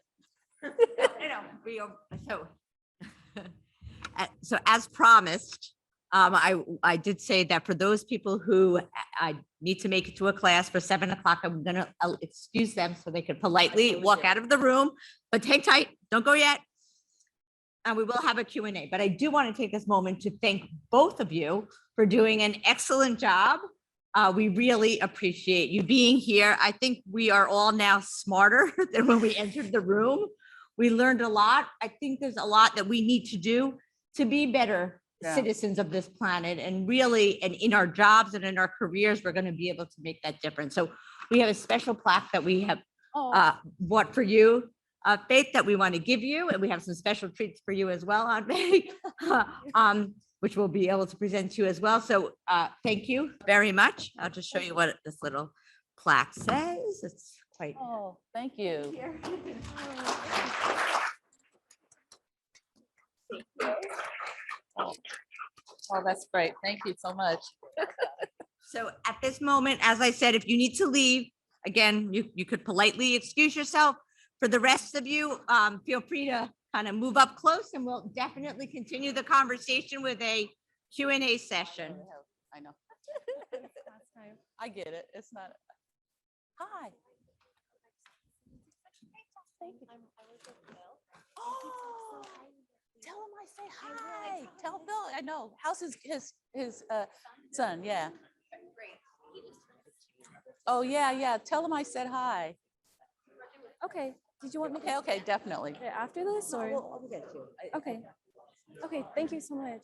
So as promised, I did say that for those people who I need to make it to a class for 7 o'clock, I'm gonna excuse them so they could politely walk out of the room, but hang tight, don't go yet. And we will have a Q&A, but I do want to take this moment to thank both of you for doing an excellent job. We really appreciate you being here. I think we are all now smarter than when we entered the room. We learned a lot. I think there's a lot that we need to do to be better citizens of this planet, and really, and in our jobs and in our careers, we're going to be able to make that difference. So we have a special plaque that we have bought for you, Faith, that we want to give you, and we have some special treats for you as well, Aunt Faith, which we'll be able to present to you as well. So thank you very much. I'll just show you what this little plaque says. It's quite. Oh, thank you. Oh, that's great. Thank you so much. So at this moment, as I said, if you need to leave, again, you could politely excuse yourself. For the rest of you, feel free to kind of move up close, and we'll definitely continue the conversation with a Q&A session. I know. I get it. It's not. Hi. Thank you. Oh, tell him I say hi. Tell Bill. I know. How's his son? Yeah. Oh yeah. Tell him I said hi. Okay. Did you want me to? Okay, definitely. After this, or? I'll get you. Okay. Okay. Thank you so much.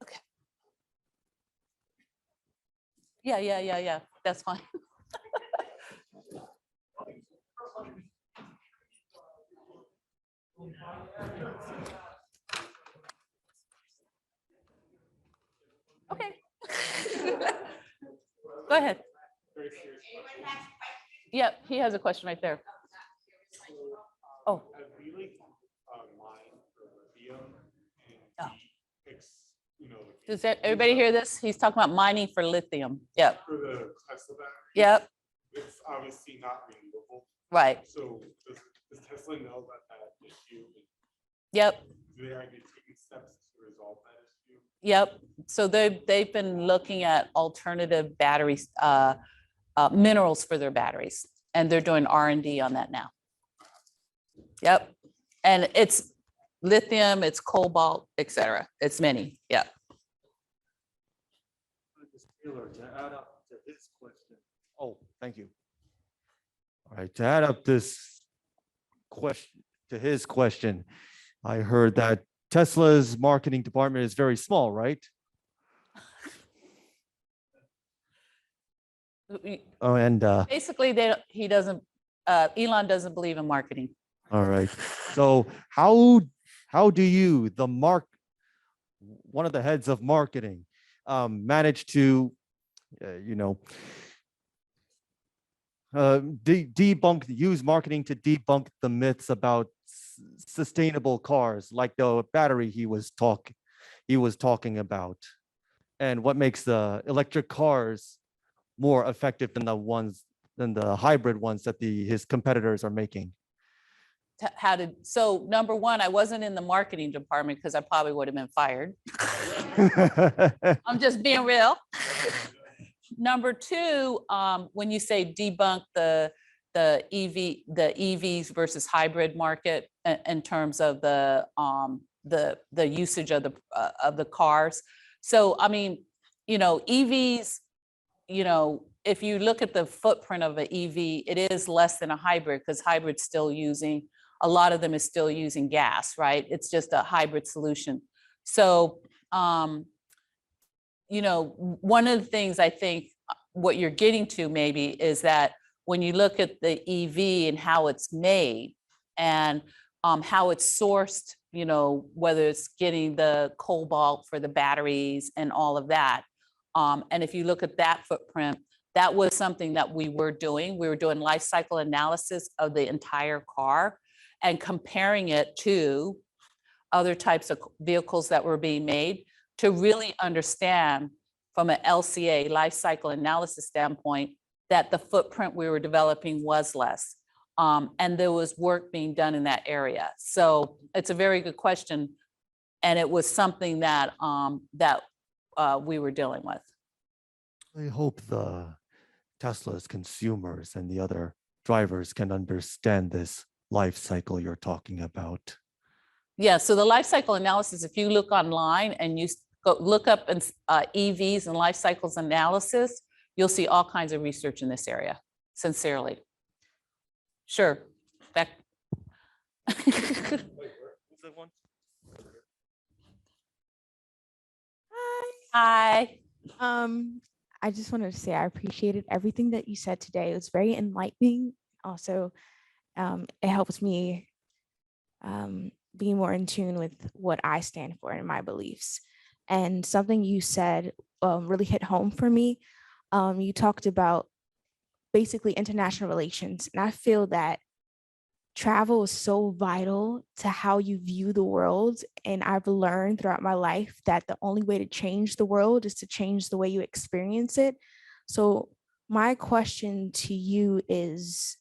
Okay. Yeah. That's fine. Okay. Go ahead. Yep, he has a question right there. Oh. Does everybody hear this? He's talking about mining for lithium. Yep. For the Tesla battery. Yep. It's obviously not renewable. Right. So does Tesla know about that issue? Yep. Do they already taking steps to resolve that issue? Yep. So they've been looking at alternative batteries, minerals for their batteries, and they're doing R&D on that now. Yep. And it's lithium, it's cobalt, etc. It's many. Yep. Taylor, to add up to his question. Oh, thank you. All right, to add up this question to his question, I heard that Tesla's marketing department is very small, right? Oh, and Basically, Elon doesn't believe in marketing. all right. So how do you, one of the heads of marketing, manage to use marketing to debunk the myths about sustainable cars, like the battery he was talking about, and what makes the electric cars more effective than the hybrid ones that his competitors are making? So number one, I wasn't in the marketing department because I probably would have been fired. I'm just being real. Number two, when you say debunk the EVs versus hybrid market in terms of the usage of the cars. So I mean, EVs, if you look at the footprint of an EV, it is less than a hybrid, because hybrid's still using, a lot of them is still using gas, right? It's just a hybrid solution. So, one of the things I think what you're getting to maybe is that when you look at the EV and how it's made and how it's sourced, whether it's getting the cobalt for the batteries and all of that. And if you look at that footprint, that was something that we were doing. We were doing life cycle analysis of the entire car and comparing it to other types of vehicles that were being made to really understand from an LCA, life cycle analysis standpoint, that the footprint we were developing was less. And there was work being done in that area. So it's a very good question. And it was something that, we were dealing with. I hope the Tesla's consumers and the other drivers can understand this life cycle you're talking about. Yeah, so the life cycle analysis, if you look online and you go look up EVs and life cycles analysis, you'll see all kinds of research in this area, sincerely. Sure. Back. Hi. I just wanted to say I appreciated everything that you said today. It was very enlightening. Also, it helps me be more in tune with what I stand for and my beliefs. And something you said really hit home for me. You talked about basically international relations, and I feel that travel is so vital to how you view the world. And I've learned throughout my life that the only way to change the world is to change the way you experience it. So my question to you is,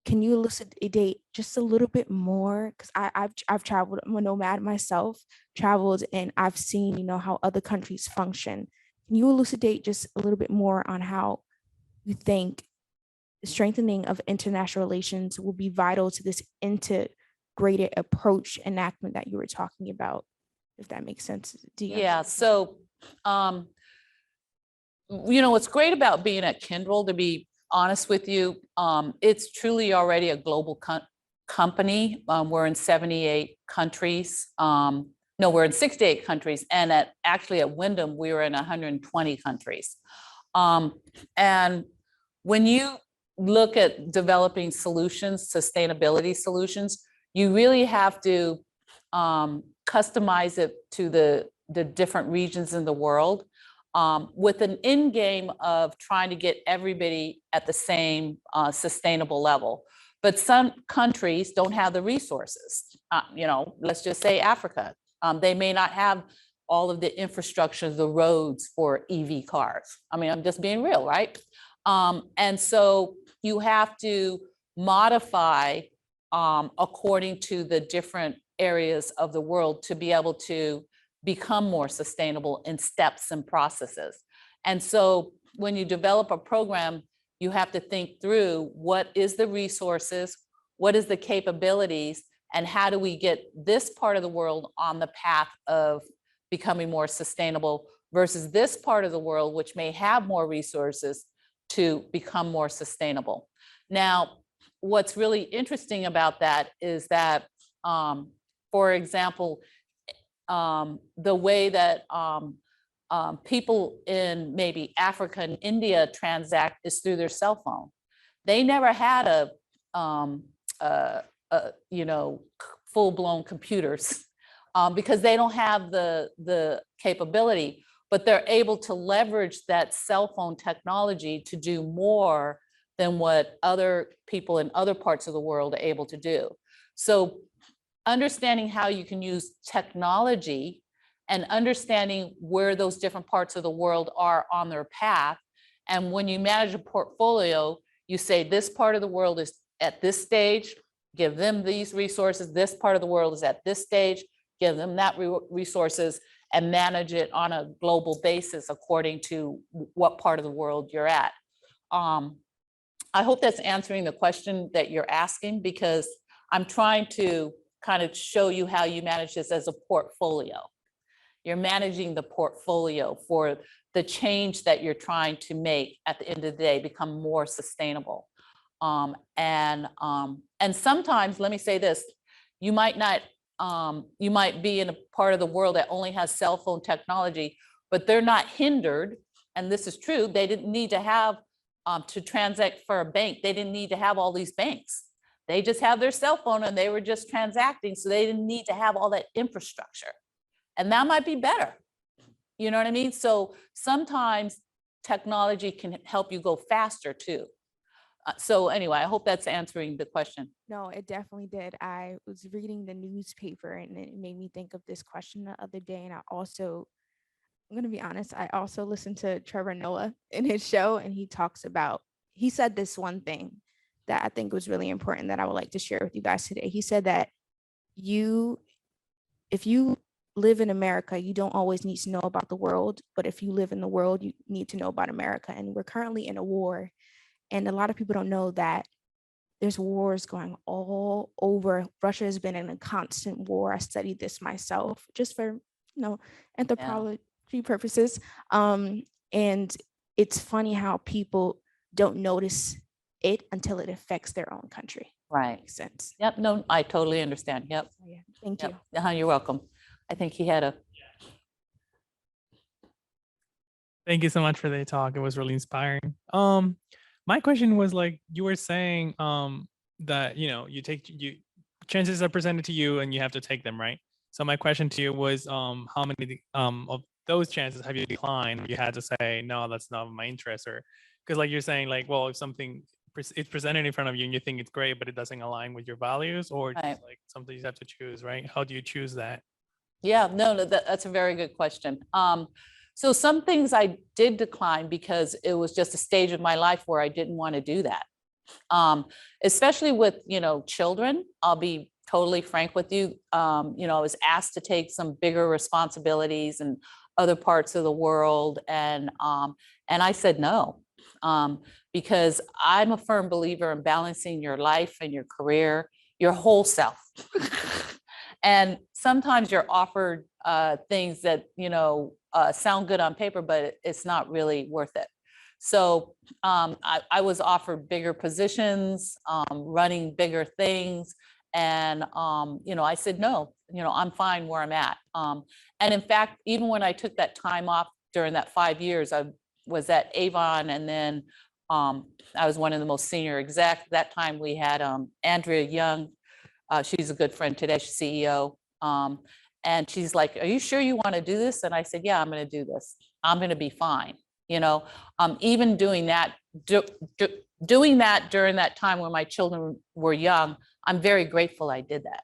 can you elucidate just a little bit more? Because I've traveled, I'm a nomad myself, traveled, and I've seen, you know, how other countries function. Can you elucidate just a little bit more on how you think the strengthening of international relations will be vital to this integrated approach enactment that you were talking about, if that makes sense? Yeah, so, you know, what's great about being at Kyndryl, to be honest with you, it's truly already a global company. We're in 78 countries. No, we're in 68 countries. And actually at Wyndham, we were in 120 countries. And when you look at developing solutions, sustainability solutions, you really have to customize it to the different regions in the world, with an end game of trying to get everybody at the same sustainable level. But some countries don't have the resources. You know, let's just say Africa. They may not have all of the infrastructure, the roads for EV cars. I mean, I'm just being real, right? And so you have to modify according to the different areas of the world to be able to become more sustainable in steps and processes. And so when you develop a program, you have to think through what is the resources, what is the capabilities, and how do we get this part of the world on the path of becoming more sustainable versus this part of the world, which may have more resources, to become more sustainable. Now, what's really interesting about that is that, for example, the way that people in maybe Africa and India transact is through their cell phone. They never had you know, full-blown computers because they don't have the capability, but they're able to leverage that cell phone technology to do more than what other people in other parts of the world are able to do. So understanding how you can use technology and understanding where those different parts of the world are on their path. And when you manage a portfolio, you say this part of the world is at this stage, give them these resources. This part of the world is at this stage, give them that resources, and manage it on a global basis according to what part of the world you're at. I hope that's answering the question that you're asking, because I'm trying to kind of show you how you manage this as a portfolio. You're managing the portfolio for the change that you're trying to make at the end of the day, become more sustainable. And sometimes, let me say this, you might not, you might be in a part of the world that only has cell phone technology, but they're not hindered. And this is true. They didn't need to have to transact for a bank. They didn't need to have all these banks. They just have their cell phone and they were just transacting. So they didn't need to have all that infrastructure. And that might be better. You know what I mean? So sometimes technology can help you go faster too. So anyway, I hope that's answering the question. No, it definitely did. I was reading the newspaper and it made me think of this question the other day. And I also I'm going to be honest. I also listened to Trevor Noah in his show, and he said this one thing that I think was really important that I would like to share with you guys today. He said that if you live in America, you don't always need to know about the world, but if you live in the world, you need to know about America. And we're currently in a war, and a lot of people don't know that there's wars going all over. Russia has been in a constant war. I studied this myself just for, anthropology purposes. And it's funny how people don't notice it until it affects their own country. Right. Makes sense. Yep. No, I totally understand. Yep. So, yeah, thank Yep. you. You're welcome. I think he had a. Thank you so much for the talk. It was really inspiring. My question was like you were saying that you chances are presented to you and you have to take them, right? So my question to you was how many of those chances have you declined? You had to say no, that's not my interest, or because like you're saying like, well, if something it's presented in front of you and you think it's great but it doesn't align with your values, or Right. just like something you have to choose, right? How do you choose that? Yeah, no, that's a very good question. So some things I did decline because it was just a stage of my life where I didn't want to do that. Especially with, children, I'll be totally frank with you. I was asked to take some bigger responsibilities in other parts of the world. And I said no, because I'm a firm believer in balancing your life and your career, your whole self. And sometimes you're offered things that, sound good on paper, but it's not really worth it. So I was offered bigger positions, running bigger things. And, I said, no, I'm fine where I'm at. And in fact, even when I took that time off during that 5 years, I was at Avon, and then I was one of the most senior execs. That time we had Andrea Young. She's a good friend today, she's CEO. And she's like, are you sure you want to do this? And I said, yeah, I'm going to do this. I'm going to be fine. Even doing that, doing that during that time when my children were young, I'm very grateful I did that.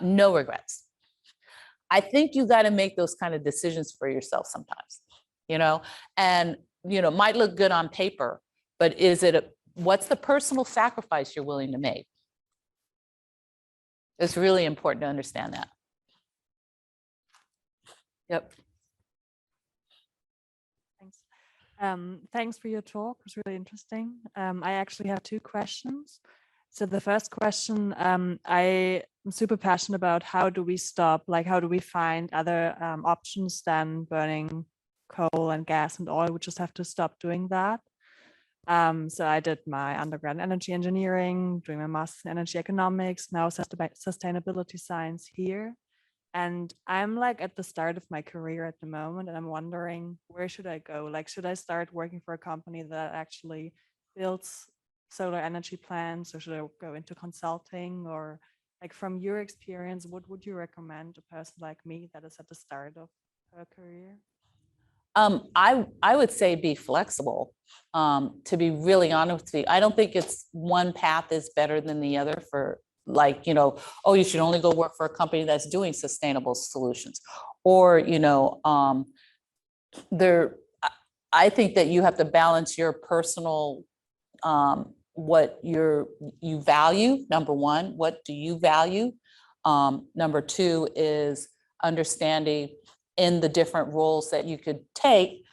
No regrets. I think you got to make those kind of decisions for yourself sometimes, and, might look good on paper, but what's the personal sacrifice you're willing to make? It's really important to understand that. Yep. Thanks. Thanks for your talk. It was really interesting. I actually have 2 questions. So the first question, I am super passionate about how do we find other options than burning coal and gas and oil? We just have to stop doing that. So I did my undergrad in energy engineering, doing my master's in energy economics, now sustainability science here. And I'm like at the start of my career at the moment, and I'm wondering, where should I go? Like, should I start working for a company that actually builds solar energy plants, or should I go into consulting? Or like, from your experience, what would you recommend a person like me that is at the start of her career? I would say be flexible. To be really honest with you, I don't think it's one path is better than the other for like, oh, you should only go work for a company that's doing sustainable solutions. Or, I think that you have to balance your personal, what you value. Number one, what do you value? Number two is understanding in the different roles that you could take.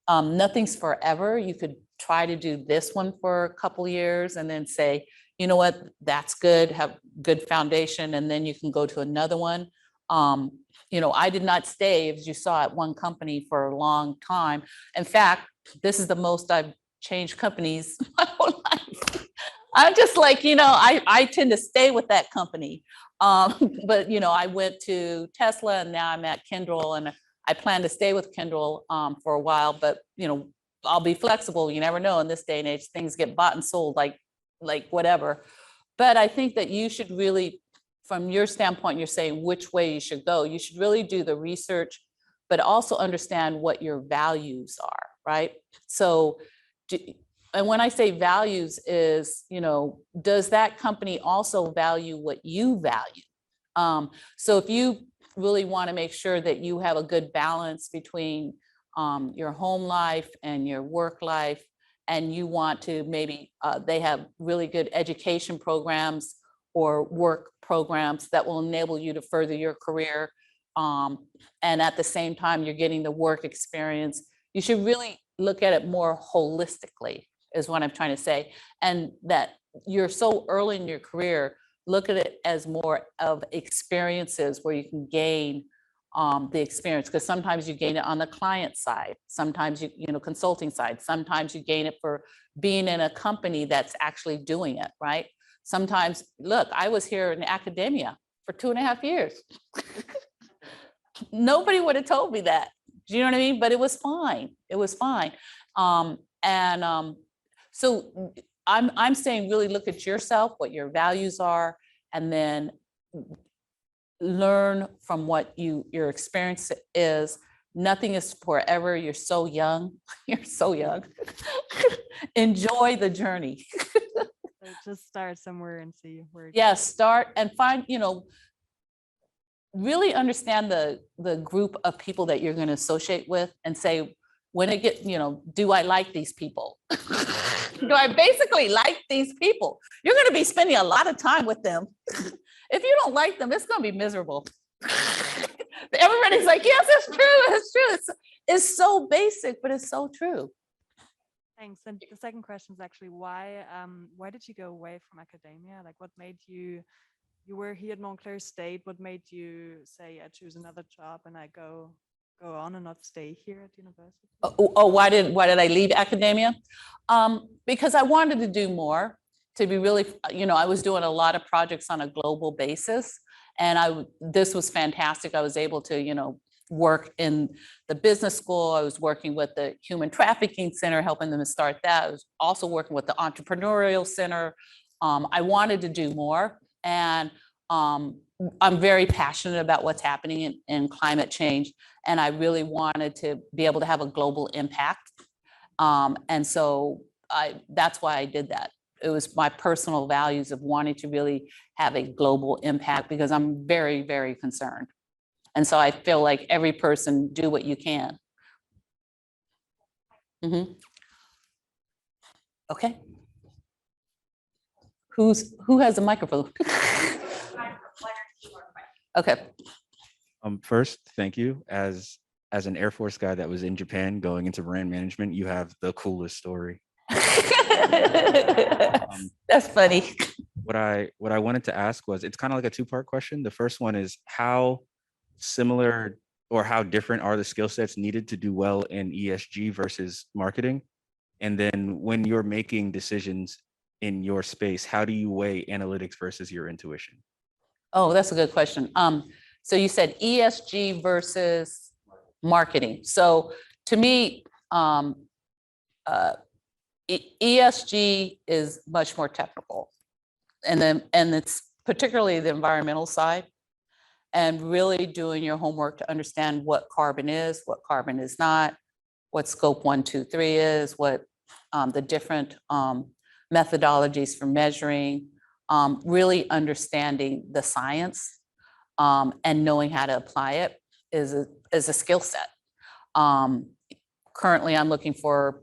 Nothing's forever. You could try to do this one for a couple years and then say, you know what, that's good, have good foundation, and then you can go to another one. I did not stay, as you saw, at one company for a long time. In fact, this is the most I've changed companies my whole life. I'm just like, I tend to stay with that company. But, I went to Tesla, and now I'm at Kyndryl, and I plan to stay with Kyndryl for a while, but, I'll be flexible. You never know in this day and age, things get bought and sold like whatever. But I think that you should really, from your standpoint, you're saying which way you should go. You should really do the research, but also understand what your values are, right? So, and when I say values is, does that company also value what you value? So if you really want to make sure that you have a good balance between your home life and your work life. And you want to maybe, they have really good education programs or work programs that will enable you to further your career. And at the same time, you're getting the work experience. You should really look at it more holistically, is what I'm trying to say. And that you're so early in your career, look at it as more of experiences where you can gain the experience, because sometimes you gain it on the client side, sometimes you know, consulting side, sometimes you gain it for being in a company that's actually doing it, right? Sometimes, look, I was here in academia for 2.5 years. Nobody would have told me that. Do you know what I mean? But it was fine. It was fine. So I'm saying really look at yourself, what your values are, and then learn from what your experience is. Nothing is forever. You're so young. You're so young. Enjoy the journey. So just start somewhere and see where. Yes, start and find, you know, really understand the group of people that you're going to associate with, and say, when it get, you know, do I like these people? Do I basically like these people? You're going to be spending a lot of time with them. If you don't like them, it's going to be miserable. Everybody's like, yes, it's true. It's true. It's so basic, but it's so true. Thanks. And the second question is actually why did you go away from academia? Like, what made you were here at Montclair State. What made you say, I choose another job and I go on and not stay here at university? Why did I leave academia? Because I wanted to do more, to be really, you know, I was doing a lot of projects on a global basis, and this was fantastic. I was able to, you know, work in the business school. I was working with the Human Trafficking Center, helping them to start that. I was also working with the Entrepreneurial Center. I wanted to do more, and I'm very passionate about what's happening in climate change, and I really wanted to be able to have a global impact. And so that's why I did that. It was my personal values of wanting to really have a global impact, because I'm very, very concerned. And so I feel like every person, do what you can. Okay. Who has a microphone? Okay. First, thank you. As an Air Force guy that was in Japan going into brand management, you have the coolest story. That's funny. What I wanted to ask was, it's kind of like a two-part question. The first one is, how similar or how different are the skill sets needed to do well in ESG versus marketing? And then when you're making decisions in your space, how do you weigh analytics versus your intuition? Oh, that's a good question. So you said ESG versus marketing. So to me, ESG is much more technical, and it's particularly the environmental side, and really doing your homework to understand what carbon is not, what scope 1, 2, 3 is, what the different methodologies for measuring, really understanding the science, and knowing how to apply it is a skill set. Currently, I'm looking for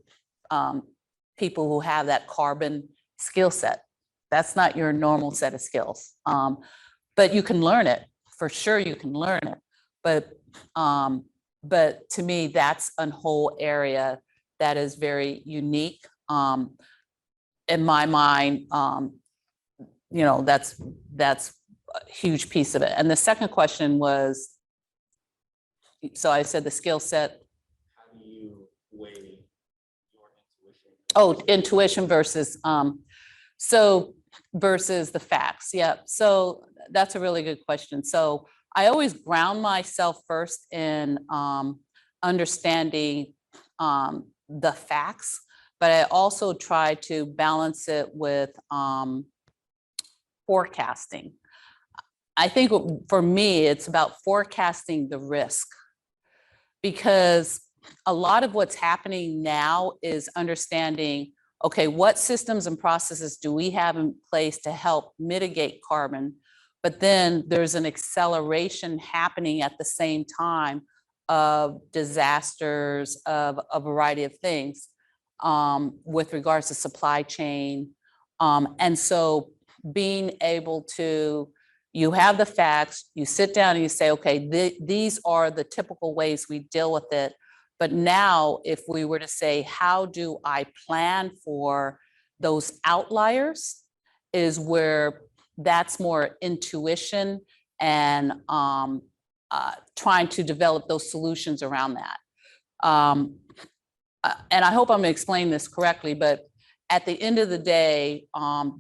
people who have that carbon skill set. That's not your normal set of skills, but you can learn it. For sure, you can learn it. But to me, that's a whole area that is very unique. In my mind, you know, that's a huge piece of it. And the second question was, so I said the skill set. How do you weigh your intuition? Oh, intuition versus versus the facts. Yeah. So that's a really good question. So I always ground myself first in understanding the facts, but I also try to balance it with forecasting. I think for me, it's about forecasting the risk, because a lot of what's happening now is understanding, okay, what systems and processes do we have in place to help mitigate carbon? but then there's an acceleration happening at the same time of disasters, of a variety of things with regards to supply chain. And so being able to, you have the facts, you sit down and you say, okay, these are the typical ways we deal with it. But now if we were to say, how do I plan for those outliers, is where that's more intuition and trying to develop those solutions around that. And I hope I'm explaining this correctly, but at the end of the day,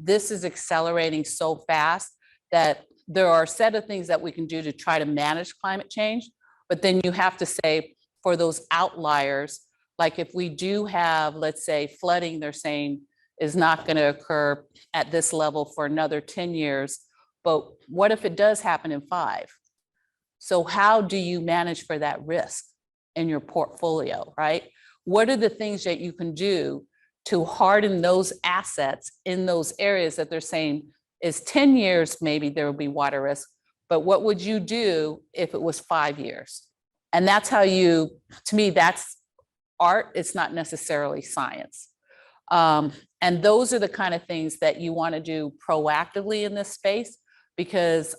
this is accelerating so fast that there are a set of things that we can do to try to manage climate change, but then you have to say for those outliers, like if we do have, let's say, flooding, they're saying is not going to occur at this level for another 10 years, but what if it does happen in 5? So how do you manage for that risk in your portfolio, right? What are the things that you can do to harden those assets in those areas that they're saying is 10 years, maybe there will be water risk, but what would you do if it was 5 years? And that's how you, to me, that's art. It's not necessarily science. And those are the kind of things that you want to do proactively in this space, because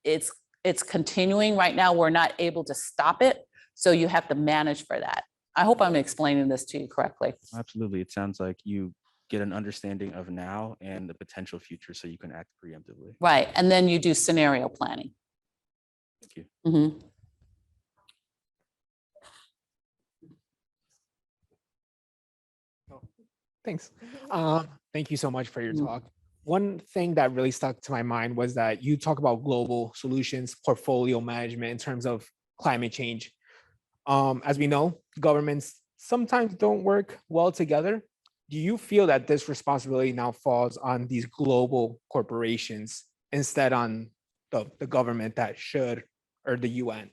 it's continuing right now. We're not able to stop it. So you have to manage for that. I hope I'm explaining this to you correctly. Absolutely. It sounds like you get an understanding of now and the potential future so you can act preemptively. Right. And then you do scenario planning. Thank you. Mm-hmm. Thanks. Thank you so much for your talk. One thing that really stuck to my mind was that you talk about global solutions, portfolio management in terms of climate change. As we know, governments sometimes don't work well together. Do you feel that this responsibility now falls on these global corporations instead on the government that should, or the UN?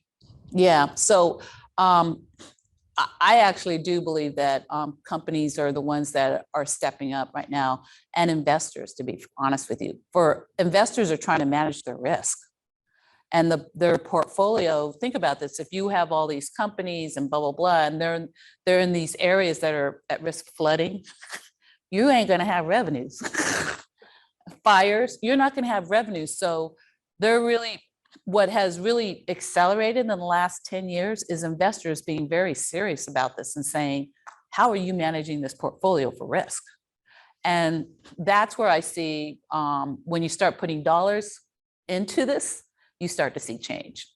Yeah. So I actually do believe that companies are the ones that are stepping up right now, and investors, to be honest with you. For investors are trying to manage their risk and their portfolio. Think about this. If you have all these companies and blah, blah, blah, and they're in these areas that are at risk of flooding, you ain't going to have revenues. Fires, you're not going to have revenues. So they're really, what has really accelerated in the last 10 years is investors being very serious about this and saying, how are you managing this portfolio for risk? And that's where I see when you start putting dollars into this, you start to see change.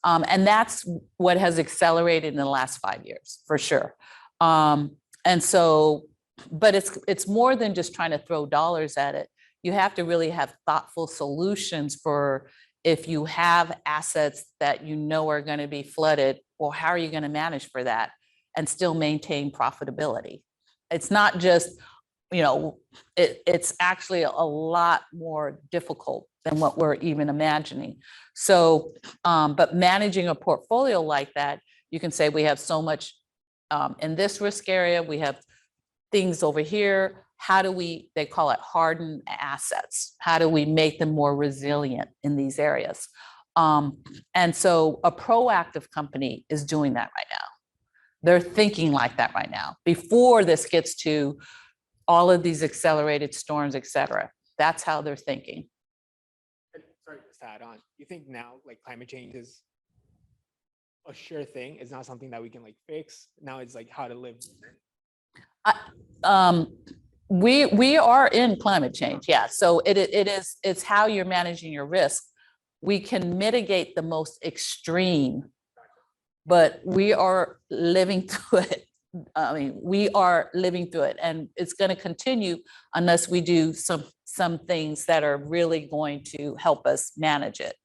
And that's what has accelerated in the last 5 years, for sure. And so, but it's more than just trying to throw dollars at it. You have to really have thoughtful solutions for if you have assets that you know are going to be flooded, well, how are you going to manage for that and still maintain profitability? It's not just, you know, it's actually a lot more difficult than what we're even imagining. So, but managing a portfolio like that, you can say we have so much in this risk area, we have things over here. How do we, they call it hardened assets. How do we make them more resilient in these areas? And so a proactive company is doing that right now. They're thinking like that right now before this gets to all of these accelerated storms, et cetera. That's how they're thinking. Sorry, just to add on, you think now like climate change is a sure thing? It's not something that we can like fix. Now it's like how to live. We are in climate change, yeah. So it's how you're managing your risk. We can mitigate the most extreme, but we are living through it. I mean, we are living through it, and it's going to continue unless we do some things that are really going to help us manage it.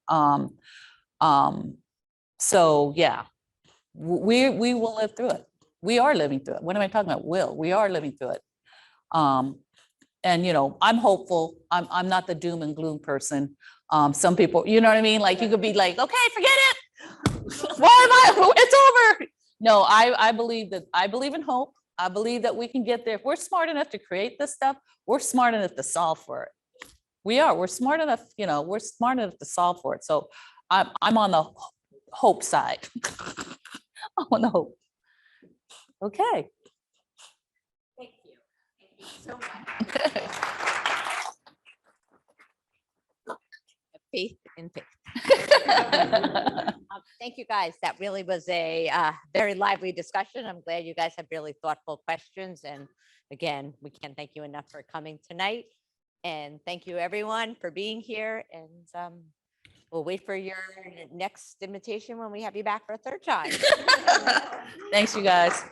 So yeah, we will live through it. We are living through it. What am I talking about? We are living through it. And you know, I'm hopeful. I'm not the doom and gloom person. Some people, you know what I mean? Like you could be like, okay, forget it. Why am I? It's over. No, I believe in hope. I believe that we can get there. If we're smart enough to create this stuff, we're smart enough to solve for it. We're smart enough, we're smart enough to solve for it. So I'm on the hope side. I'm on the hope. Okay. Thank you. Thank you so much. Faith in faith. Thank you, guys. That really was a very lively discussion. I'm glad you guys have really thoughtful questions. And again, we can't thank you enough for coming tonight. And thank you, everyone, for being here. And we'll wait for your next invitation when we have you back for a third time. Thanks, you guys.